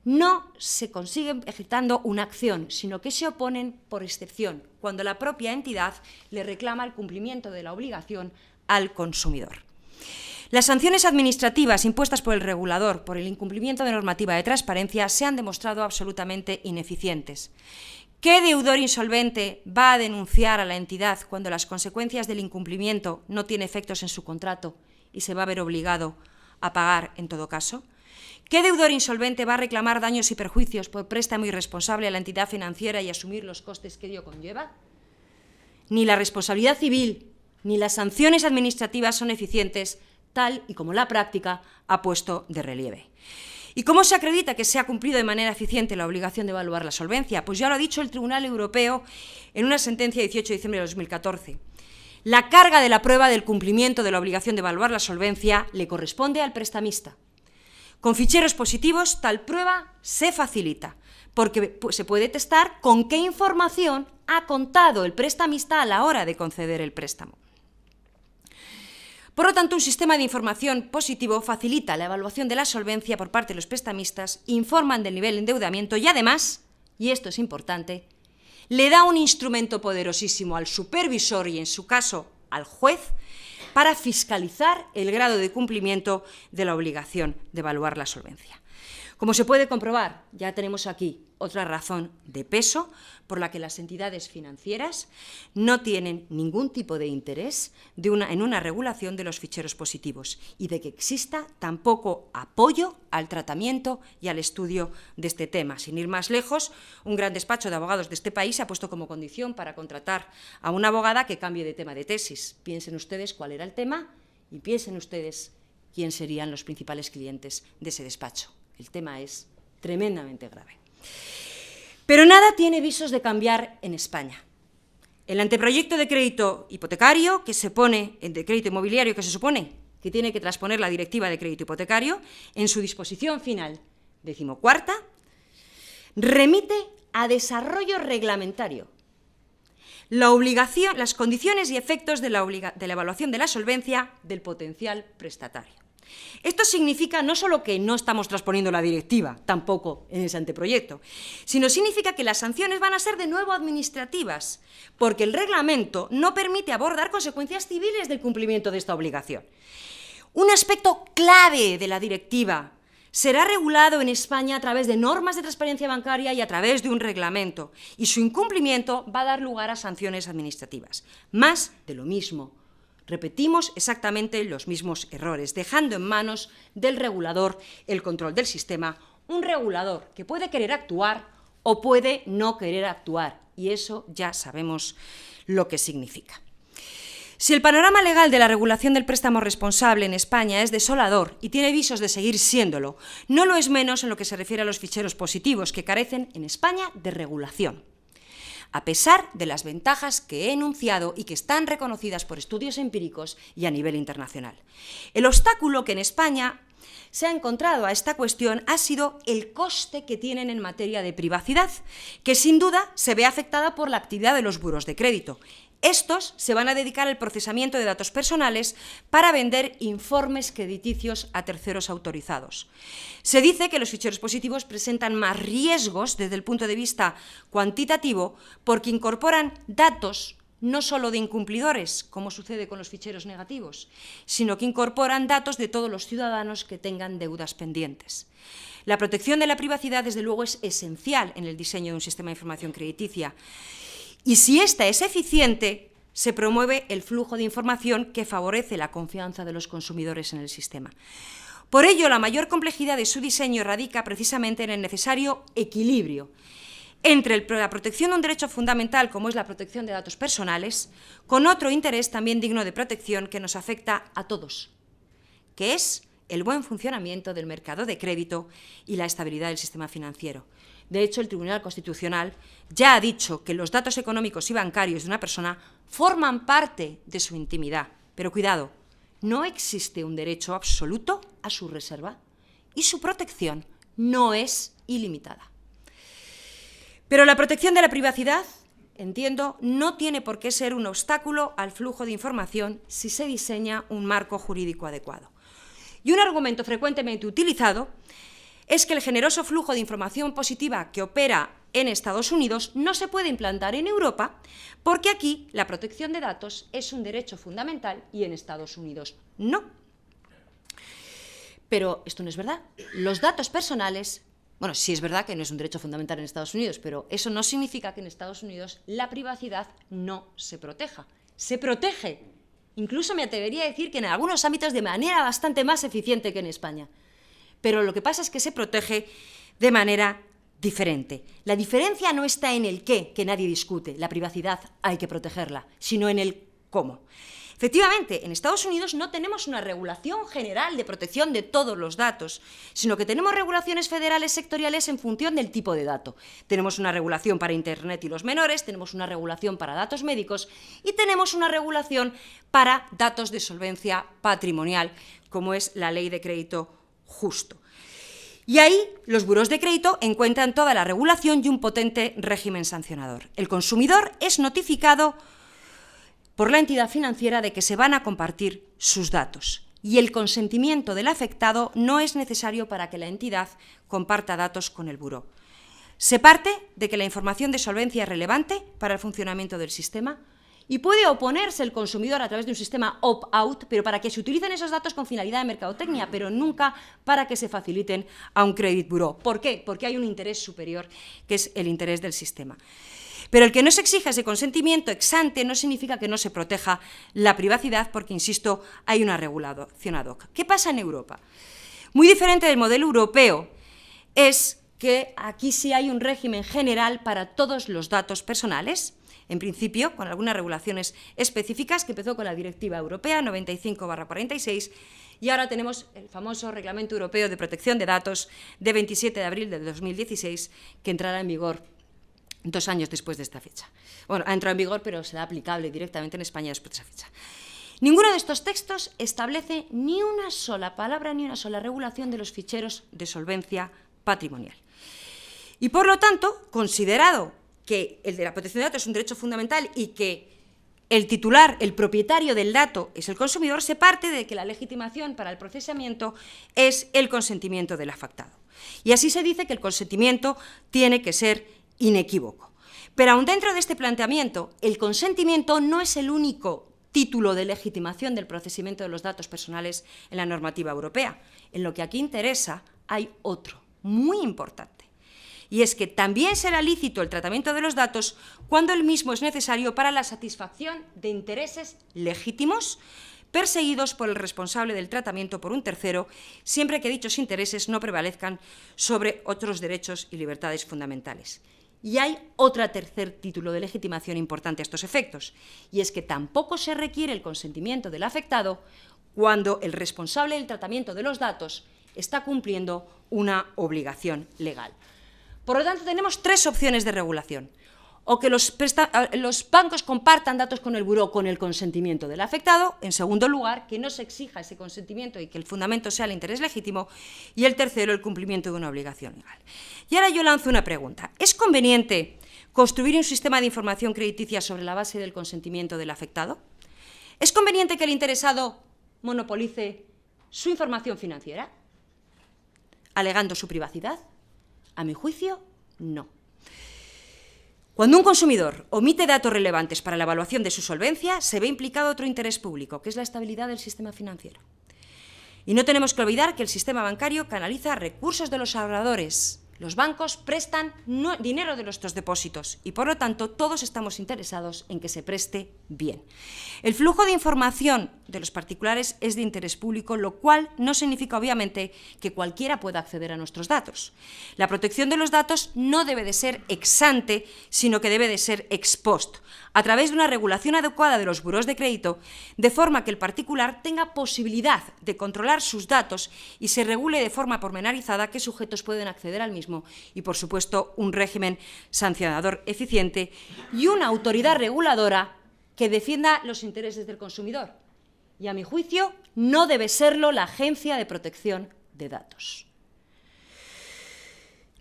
No se consigue ejecutando una acción, sino que se oponen por excepción, cuando la propia entidad le reclama el cumplimiento de la obligación al consumidor. Las sanciones administrativas impuestas por el regulador por el incumplimiento de normativa de transparencia se han demostrado absolutamente ineficientes. ¿Qué deudor insolvente va a denunciar a la entidad cuando las consecuencias del incumplimiento no tienen efectos en su contrato y se va a ver obligado a pagar en todo caso? ¿Qué deudor insolvente va a reclamar daños y perjuicios por préstamo irresponsable a la entidad financiera y asumir los costes que ello conlleva? Ni la responsabilidad civil ni las sanciones administrativas son eficientes, tal y como la práctica ha puesto de relieve. ¿Y cómo se acredita que se ha cumplido de manera eficiente la obligación de evaluar la solvencia? Pues ya lo ha dicho el Tribunal Europeo en una sentencia de 18 de diciembre de 2014. La carga de la prueba del cumplimiento de la obligación de evaluar la solvencia le corresponde al prestamista. Con ficheros positivos, tal prueba se facilita, porque se puede testar con qué información ha contado el prestamista a la hora de conceder el préstamo. Por lo tanto, un sistema de información positivo facilita la evaluación de la solvencia por parte de los prestamistas, informan del nivel de endeudamiento y además, y esto es importante, le da un instrumento poderosísimo al supervisor y, en su caso, al juez, para fiscalizar el grado de cumplimiento de la obligación de evaluar la solvencia. Como se puede comprobar, ya tenemos aquí otra razón de peso por la que las entidades financieras no tienen ningún tipo de interés en una regulación de los ficheros positivos y de que exista tampoco apoyo al tratamiento y al estudio de este tema. Sin ir más lejos, un gran despacho de abogados de este país ha puesto como condición para contratar a una abogada que cambie de tema de tesis. Piensen ustedes cuál era el tema y piensen ustedes quién serían los principales clientes de ese despacho. El tema es tremendamente grave. Pero nada tiene visos de cambiar en España. El anteproyecto de crédito hipotecario, de crédito inmobiliario, que se supone que tiene que transponer la Directiva de Crédito Hipotecario, en su disposición final 14ª, remite a desarrollo reglamentario las condiciones y efectos de la evaluación de la solvencia del potencial prestatario. Esto significa no solo que no estamos transponiendo la directiva, tampoco en ese anteproyecto, sino significa que las sanciones van a ser de nuevo administrativas, porque el reglamento no permite abordar consecuencias civiles del cumplimiento de esta obligación. Un aspecto clave de la directiva será regulado en España a través de normas de transparencia bancaria y a través de un reglamento, y su incumplimiento va a dar lugar a sanciones administrativas. Más de lo mismo. Repetimos exactamente los mismos errores, dejando en manos del regulador el control del sistema, un regulador que puede querer actuar o puede no querer actuar, y eso ya sabemos lo que significa. Si el panorama legal de la regulación del préstamo responsable en España es desolador y tiene visos de seguir siéndolo, no lo es menos en lo que se refiere a los ficheros positivos, que carecen en España de regulación, a pesar de las ventajas que he enunciado y que están reconocidas por estudios empíricos y a nivel internacional. El obstáculo que en España se ha encontrado a esta cuestión ha sido el coste que tienen en materia de privacidad, que sin duda se ve afectada por la actividad de los buros de crédito. Estos se van a dedicar al procesamiento de datos personales para vender informes crediticios a terceros autorizados. Se dice que los ficheros positivos presentan más riesgos desde el punto de vista cuantitativo porque incorporan datos no solo de incumplidores, como sucede con los ficheros negativos, sino que incorporan datos de todos los ciudadanos que tengan deudas pendientes. La protección de la privacidad, desde luego, es esencial en el diseño de un sistema de información crediticia. Y si esta es eficiente, se promueve el flujo de información que favorece la confianza de los consumidores en el sistema. Por ello, la mayor complejidad de su diseño radica precisamente en el necesario equilibrio entre la protección de un derecho fundamental, como es la protección de datos personales, con otro interés también digno de protección que nos afecta a todos, que es el buen funcionamiento del mercado de crédito y la estabilidad del sistema financiero. De hecho, el Tribunal Constitucional ya ha dicho que los datos económicos y bancarios de una persona forman parte de su intimidad. Pero cuidado, no existe un derecho absoluto a su reserva y su protección no es ilimitada. Pero la protección de la privacidad, entiendo, no tiene por qué ser un obstáculo al flujo de información si se diseña un marco jurídico adecuado. Y un argumento frecuentemente utilizado es que el generoso flujo de información positiva que opera en Estados Unidos no se puede implantar en Europa porque aquí la protección de datos es un derecho fundamental y en Estados Unidos no. Pero esto no es verdad. Los datos personales, bueno, sí es verdad que no es un derecho fundamental en Estados Unidos, pero eso no significa que en Estados Unidos la privacidad no se proteja. Se protege. Incluso me atrevería a decir que en algunos ámbitos de manera bastante más eficiente que en España. Pero lo que pasa es que se protege de manera diferente. La diferencia no está en el qué, que nadie discute, la privacidad hay que protegerla, sino en el cómo. Efectivamente, en Estados Unidos no tenemos una regulación general de protección de todos los datos, sino que tenemos regulaciones federales sectoriales en función del tipo de dato. Tenemos una regulación para Internet y los menores, tenemos una regulación para datos médicos y tenemos una regulación para datos de solvencia patrimonial, como es la Ley de Crédito Justo. Y ahí los burós de crédito encuentran toda la regulación y un potente régimen sancionador. El consumidor es notificado por la entidad financiera de que se van a compartir sus datos y el consentimiento del afectado no es necesario para que la entidad comparta datos con el buró. Se parte de que la información de solvencia es relevante para el funcionamiento del sistema y puede oponerse el consumidor a través de un sistema opt-out, pero para que se utilicen esos datos con finalidad de mercadotecnia, pero nunca para que se faciliten a un credit bureau. ¿Por qué? Porque hay un interés superior, que es el interés del sistema. Pero el que no se exija ese consentimiento ex ante no significa que no se proteja la privacidad, porque, insisto, hay una regulación ad hoc. ¿Qué pasa en Europa? Muy diferente del modelo europeo es que aquí sí hay un régimen general para todos los datos personales, en principio con algunas regulaciones específicas, que empezó con la Directiva Europea 95/46, y ahora tenemos el famoso Reglamento Europeo de Protección de Datos de 27 de abril de 2016, que entrará en vigor 2 años después de esta fecha. Bueno, ha entrado en vigor, pero será aplicable directamente en España después de esa fecha. Ninguno de estos textos establece ni una sola palabra, ni una sola regulación de los ficheros de solvencia patrimonial. Y por lo tanto, considerado que el de la protección de datos es un derecho fundamental y que el titular, el propietario del dato es el consumidor, se parte de que la legitimación para el procesamiento es el consentimiento del afectado. Y así se dice que el consentimiento tiene que ser inequívoco. Pero aun dentro de este planteamiento, el consentimiento no es el único título de legitimación del procesamiento de los datos personales en la normativa europea. En lo que aquí interesa hay otro, muy importante. Y es que también será lícito el tratamiento de los datos cuando el mismo es necesario para la satisfacción de intereses legítimos perseguidos por el responsable del tratamiento por un tercero, siempre que dichos intereses no prevalezcan sobre otros derechos y libertades fundamentales. Y hay otro tercer título de legitimación importante a estos efectos, y es que tampoco se requiere el consentimiento del afectado cuando el responsable del tratamiento de los datos está cumpliendo una obligación legal. Por lo tanto, tenemos 3 opciones de regulación. O que los bancos compartan datos con el buró con el consentimiento del afectado. En segundo lugar, que no se exija ese consentimiento y que el fundamento sea el interés legítimo. Y el tercero, el cumplimiento de una obligación legal. Y ahora yo lanzo una pregunta. ¿Es conveniente construir un sistema de información crediticia sobre la base del consentimiento del afectado? ¿Es conveniente que el interesado monopolice su información financiera, alegando su privacidad? A mi juicio, no. Cuando un consumidor omite datos relevantes para la evaluación de su solvencia, se ve implicado otro interés público, que es la estabilidad del sistema financiero. Y no tenemos que olvidar que el sistema bancario canaliza recursos de los ahorradores. Los bancos prestan dinero de nuestros depósitos y, por lo tanto, todos estamos interesados en que se preste bien. El flujo de información de los particulares es de interés público, lo cual no significa, obviamente, que cualquiera pueda acceder a nuestros datos. La protección de los datos no debe de ser ex ante, sino que debe de ser ex post, a través de una regulación adecuada de los burós de crédito, de forma que el particular tenga posibilidad de controlar sus datos y se regule de forma pormenorizada qué sujetos pueden acceder al mismo y, por supuesto, un régimen sancionador eficiente y una autoridad reguladora que defienda los intereses del consumidor. Y, a mi juicio, no debe serlo la Agencia de Protección de Datos.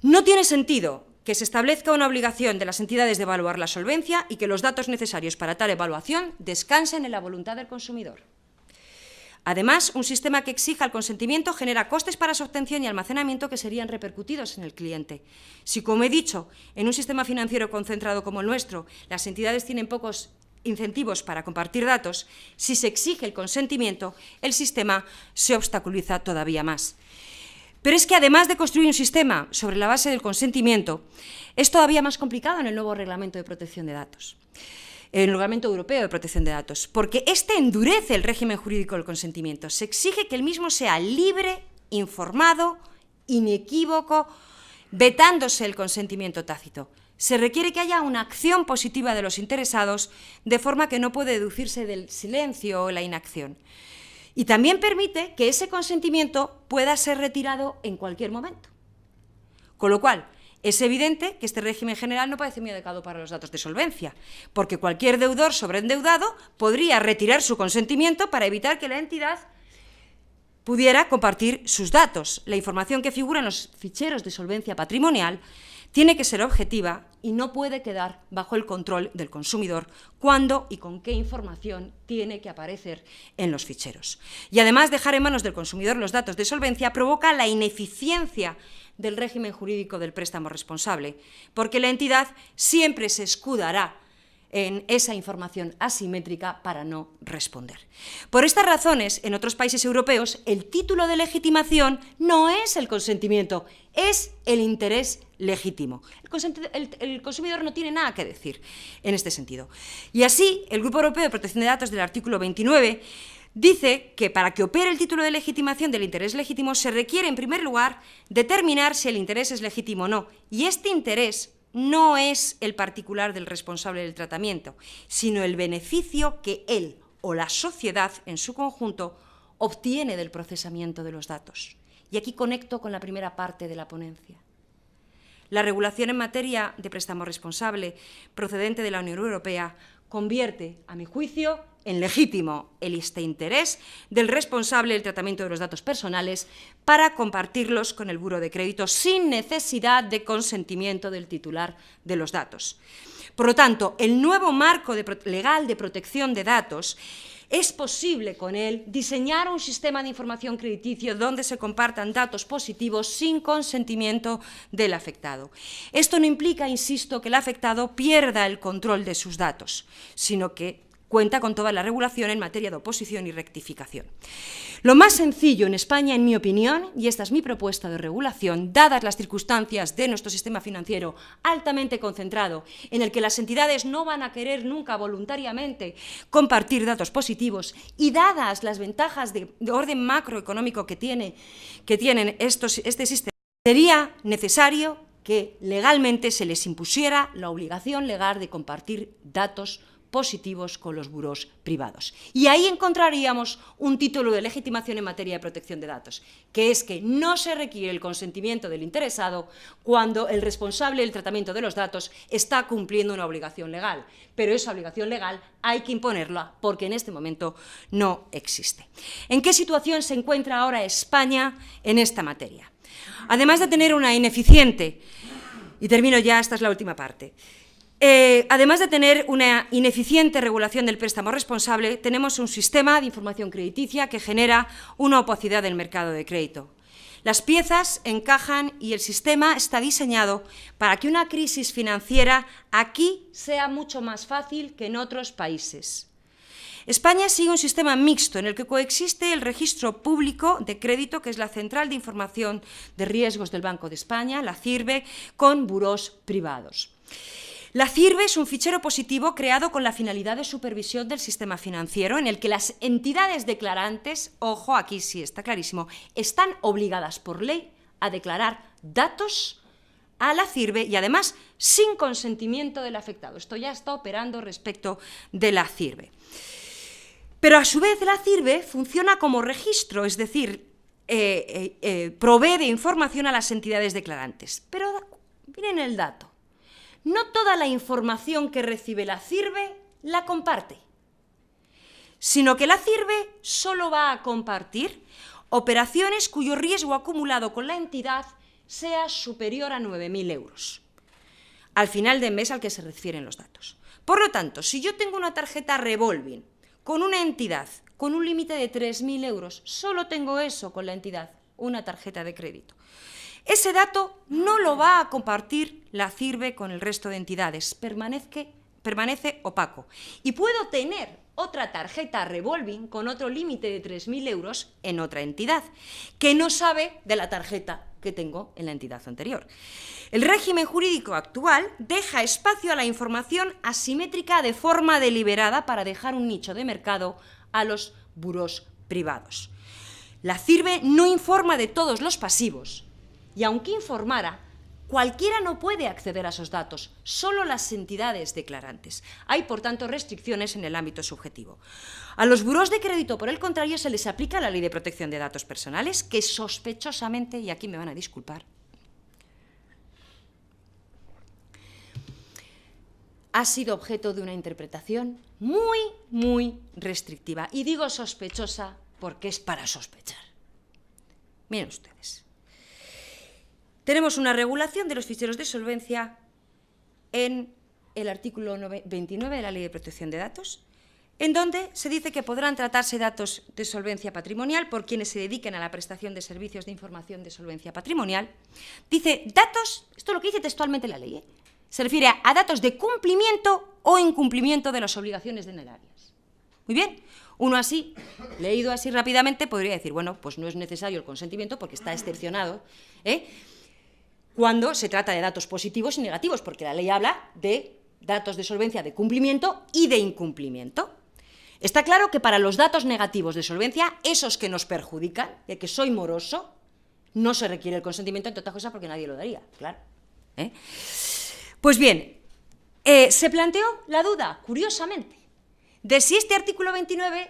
No tiene sentido que se establezca una obligación de las entidades de evaluar la solvencia y que los datos necesarios para tal evaluación descansen en la voluntad del consumidor. Además, un sistema que exija el consentimiento genera costes para su obtención y almacenamiento que serían repercutidos en el cliente. Si, como he dicho, en un sistema financiero concentrado como el nuestro, las entidades tienen pocos incentivos para compartir datos, si se exige el consentimiento, el sistema se obstaculiza todavía más. Pero es que además de construir un sistema sobre la base del consentimiento, es todavía más complicado en el nuevo Reglamento de Protección de Datos, el Reglamento Europeo de Protección de Datos, porque este endurece el régimen jurídico del consentimiento. Se exige que el mismo sea libre, informado, inequívoco, vetándose el consentimiento tácito. Se requiere que haya una acción positiva de los interesados, de forma que no puede deducirse del silencio o la inacción. Y también permite que ese consentimiento pueda ser retirado en cualquier momento. Con lo cual, es evidente que este régimen general no parece muy adecuado para los datos de solvencia, porque cualquier deudor sobreendeudado podría retirar su consentimiento para evitar que la entidad pudiera compartir sus datos. La información que figura en los ficheros de solvencia patrimonial tiene que ser objetiva y no puede quedar bajo el control del consumidor cuándo y con qué información tiene que aparecer en los ficheros. Y además, dejar en manos del consumidor los datos de solvencia provoca la ineficiencia del régimen jurídico del préstamo responsable, porque la entidad siempre se escudará en esa información asimétrica para no responder. Por estas razones, en otros países europeos, el título de legitimación no es el consentimiento, es el interés legítimo. El consumidor no tiene nada que decir en este sentido. Y así, el Grupo Europeo de Protección de Datos del artículo 29 dice que para que opere el título de legitimación del interés legítimo se requiere, en primer lugar, determinar si el interés es legítimo o no. Y este interés no es el particular del responsable del tratamiento, sino el beneficio que él o la sociedad en su conjunto obtiene del procesamiento de los datos. Y aquí conecto con la primera parte de la ponencia. La regulación en materia de préstamo responsable procedente de la Unión Europea convierte, a mi juicio, en legítimo este interés del responsable del tratamiento de los datos personales para compartirlos con el buro de crédito sin necesidad de consentimiento del titular de los datos. Por lo tanto, el nuevo marco legal de protección de datos es posible con él diseñar un sistema de información crediticio donde se compartan datos positivos sin consentimiento del afectado. Esto no implica, insisto, que el afectado pierda el control de sus datos, sino que cuenta con toda la regulación en materia de oposición y rectificación. Lo más sencillo en España, en mi opinión, y esta es mi propuesta de regulación, dadas las circunstancias de nuestro sistema financiero altamente concentrado, en el que las entidades no van a querer nunca voluntariamente compartir datos positivos, y dadas las ventajas de orden macroeconómico que tienen este sistema, sería necesario que legalmente se les impusiera la obligación legal de compartir datos positivos con los burós privados. Y ahí encontraríamos un título de legitimación en materia de protección de datos, que es que no se requiere el consentimiento del interesado cuando el responsable del tratamiento de los datos está cumpliendo una obligación legal. Pero esa obligación legal hay que imponerla porque en este momento no existe. ¿En qué situación se encuentra ahora España en esta materia? Además de tener una ineficiente, y termino ya, esta es la última parte, además de tener una ineficiente regulación del préstamo responsable, tenemos un sistema de información crediticia que genera una opacidad del mercado de crédito. Las piezas encajan y el sistema está diseñado para que una crisis financiera aquí sea mucho más fácil que en otros países. España sigue un sistema mixto en el que coexiste el registro público de crédito, que es la Central de Información de Riesgos del Banco de España, la CIRBE, con burós privados. La CIRBE es un fichero positivo creado con la finalidad de supervisión del sistema financiero en el que las entidades declarantes, ojo, aquí sí está clarísimo, están obligadas por ley a declarar datos a la CIRBE y además sin consentimiento del afectado. Esto ya está operando respecto de la CIRBE. Pero a su vez la CIRBE funciona como registro, es decir, provee de información a las entidades declarantes. Pero miren el dato. No toda la información que recibe la CIRBE la comparte, sino que la CIRBE solo va a compartir operaciones cuyo riesgo acumulado con la entidad sea superior a 9.000 euros. al final del mes al que se refieren los datos. Por lo tanto, si yo tengo una tarjeta revolving con una entidad con un límite de 3.000 euros, solo tengo eso con la entidad, una tarjeta de crédito. Ese dato no lo va a compartir la CIRBE con el resto de entidades, permanece opaco. Y puedo tener otra tarjeta revolving con otro límite de 3.000 euros en otra entidad, que no sabe de la tarjeta que tengo en la entidad anterior. El régimen jurídico actual deja espacio a la información asimétrica de forma deliberada para dejar un nicho de mercado a los burós privados. La CIRBE no informa de todos los pasivos y, aunque informara, cualquiera no puede acceder a esos datos, solo las entidades declarantes. Hay, por tanto, restricciones en el ámbito subjetivo. A los burós de crédito, por el contrario, se les aplica la Ley de Protección de Datos Personales, que sospechosamente, y aquí me van a disculpar, ha sido objeto de una interpretación muy restrictiva. Y digo sospechosa porque es para sospechar. Miren ustedes. Tenemos una regulación de los ficheros de solvencia en el artículo 29 de la Ley de Protección de Datos, en donde se dice que podrán tratarse datos de solvencia patrimonial por quienes se dediquen a la prestación de servicios de información de solvencia patrimonial. Dice datos, esto es lo que dice textualmente la ley, se refiere a datos de cumplimiento o incumplimiento de las obligaciones denarias. Muy bien, uno así, leído así rápidamente, podría decir, bueno, pues no es necesario el consentimiento porque está excepcionado, cuando se trata de datos positivos y negativos, porque la ley habla de datos de solvencia de cumplimiento y de incumplimiento. Está claro que para los datos negativos de solvencia, esos que nos perjudican, de que soy moroso, no se requiere el consentimiento, entre otras cosas, porque nadie lo daría, claro. Pues bien, se planteó la duda, curiosamente, de si este artículo 29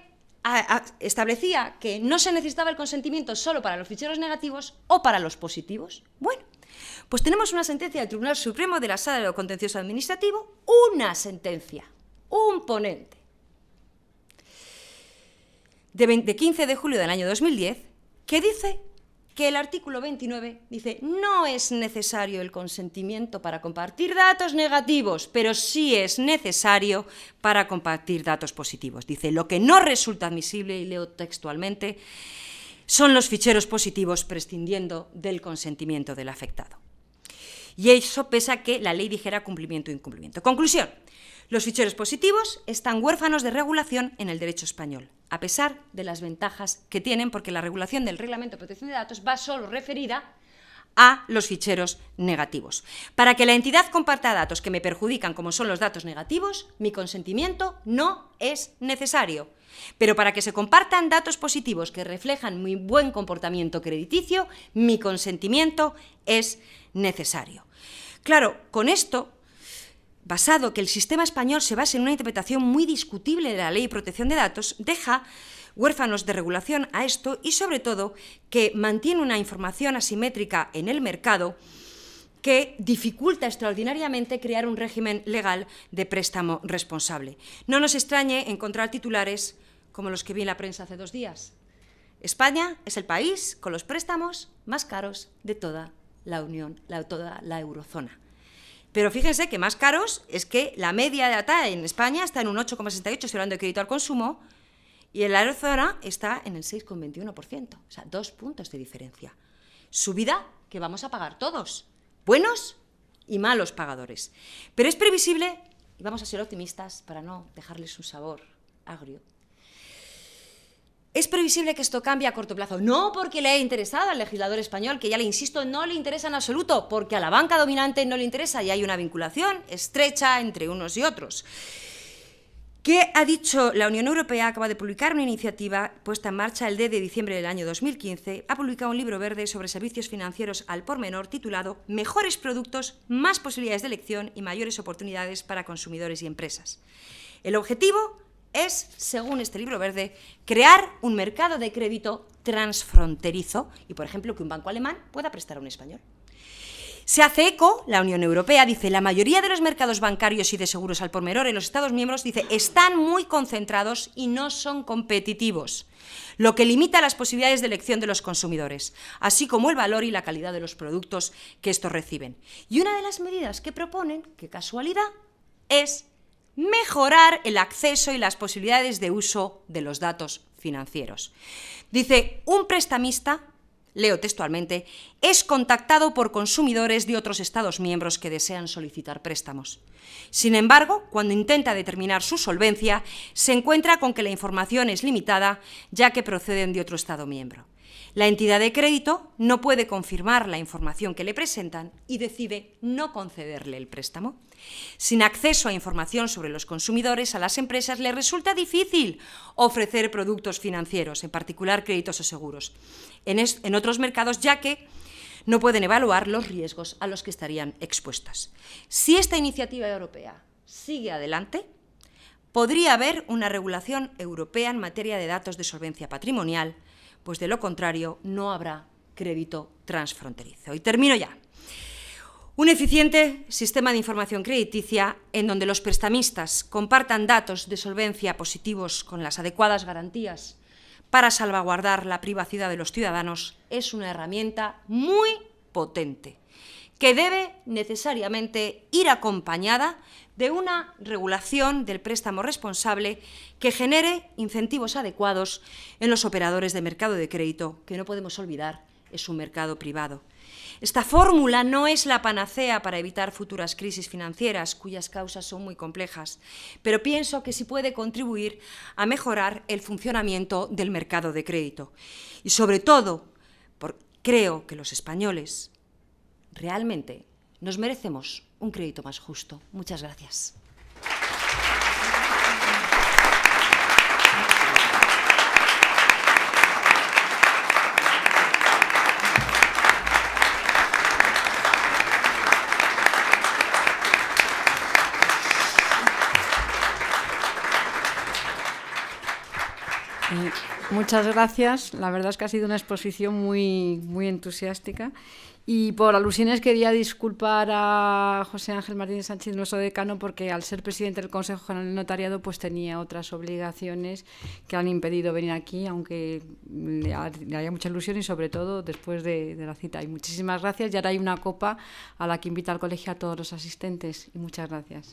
establecía que no se necesitaba el consentimiento solo para los ficheros negativos o para los positivos. Bueno, pues tenemos una sentencia del Tribunal Supremo de la Sala de lo Contencioso Administrativo, una sentencia, un ponente, de 15 de julio del año 2010, que dice que el artículo 29 dice no es necesario el consentimiento para compartir datos negativos, pero sí es necesario para compartir datos positivos. Dice, lo que no resulta admisible, y leo textualmente, son los ficheros positivos prescindiendo del consentimiento del afectado. Y eso pese a que la ley dijera cumplimiento e incumplimiento. Conclusión. Los ficheros positivos están huérfanos de regulación en el derecho español, a pesar de las ventajas que tienen, porque la regulación del Reglamento de Protección de Datos va solo referida a los ficheros negativos. Para que la entidad comparta datos que me perjudican, como son los datos negativos, mi consentimiento no es necesario. Pero para que se compartan datos positivos que reflejan mi buen comportamiento crediticio, mi consentimiento es necesario. Claro, con esto, basado que el sistema español se basa en una interpretación muy discutible de la Ley de Protección de Datos, deja huérfanos de regulación a esto y, sobre todo, que mantiene una información asimétrica en el mercado que dificulta extraordinariamente crear un régimen legal de préstamo responsable. No nos extrañe encontrar titulares como los que vi en la prensa hace 2 días. España es el país con los préstamos más caros de toda la Unión, toda la eurozona. Pero fíjense que más caros es que la media de ATA en España está en un 8,68, estoy hablando de crédito al consumo, y en la eurozona está en el 6,21%, o sea, 2 puntos de diferencia. Subida que vamos a pagar todos, buenos y malos pagadores. Pero es previsible, y vamos a ser optimistas para no dejarles un sabor agrio, es previsible que esto cambie a corto plazo, no porque le haya interesado al legislador español, que ya le insisto, no le interesa en absoluto, porque a la banca dominante no le interesa y hay una vinculación estrecha entre unos y otros. ¿Qué ha dicho la Unión Europea? Acaba de publicar una iniciativa puesta en marcha el 10 de diciembre del año 2015, ha publicado un libro verde sobre servicios financieros al por menor titulado Mejores productos, más posibilidades de elección y mayores oportunidades para consumidores y empresas. El objetivo es, según este libro verde, crear un mercado de crédito transfronterizo y, por ejemplo, que un banco alemán pueda prestar a un español. Se hace eco, la Unión Europea dice, la mayoría de los mercados bancarios y de seguros al por menor en los Estados miembros, dice, están muy concentrados y no son competitivos, lo que limita las posibilidades de elección de los consumidores, así como el valor y la calidad de los productos que estos reciben. Y una de las medidas que proponen, qué casualidad, es mejorar el acceso y las posibilidades de uso de los datos financieros. Dice, un prestamista, leo textualmente, es contactado por consumidores de otros Estados miembros que desean solicitar préstamos. Sin embargo, cuando intenta determinar su solvencia, se encuentra con que la información es limitada, ya que proceden de otro Estado miembro. La entidad de crédito no puede confirmar la información que le presentan y decide no concederle el préstamo. Sin acceso a información sobre los consumidores, a las empresas les resulta difícil ofrecer productos financieros, en particular créditos o seguros, en otros mercados, ya que no pueden evaluar los riesgos a los que estarían expuestas. Si esta iniciativa europea sigue adelante, podría haber una regulación europea en materia de datos de solvencia patrimonial, pues de lo contrario no habrá crédito transfronterizo. Y termino ya. Un eficiente sistema de información crediticia en donde los prestamistas compartan datos de solvencia positivos con las adecuadas garantías para salvaguardar la privacidad de los ciudadanos es una herramienta muy potente que debe necesariamente ir acompañada de una regulación del préstamo responsable que genere incentivos adecuados en los operadores de mercado de crédito, que no podemos olvidar es un mercado privado. Esta fórmula no es la panacea para evitar futuras crisis financieras, cuyas causas son muy complejas, pero pienso que sí puede contribuir a mejorar el funcionamiento del mercado de crédito. Y sobre todo, creo que los españoles realmente nos merecemos un crédito más justo. Muchas gracias. Muchas gracias. La verdad es que ha sido una exposición muy entusiástica. Y por alusiones quería disculpar a José Ángel Martínez Sánchez, nuestro decano, porque al ser presidente del Consejo General del Notariado pues tenía otras obligaciones que han impedido venir aquí, aunque le haría mucha ilusión y sobre todo después de la cita. Y muchísimas gracias. Y ahora hay una copa a la que invita al colegio a todos los asistentes. Y muchas gracias.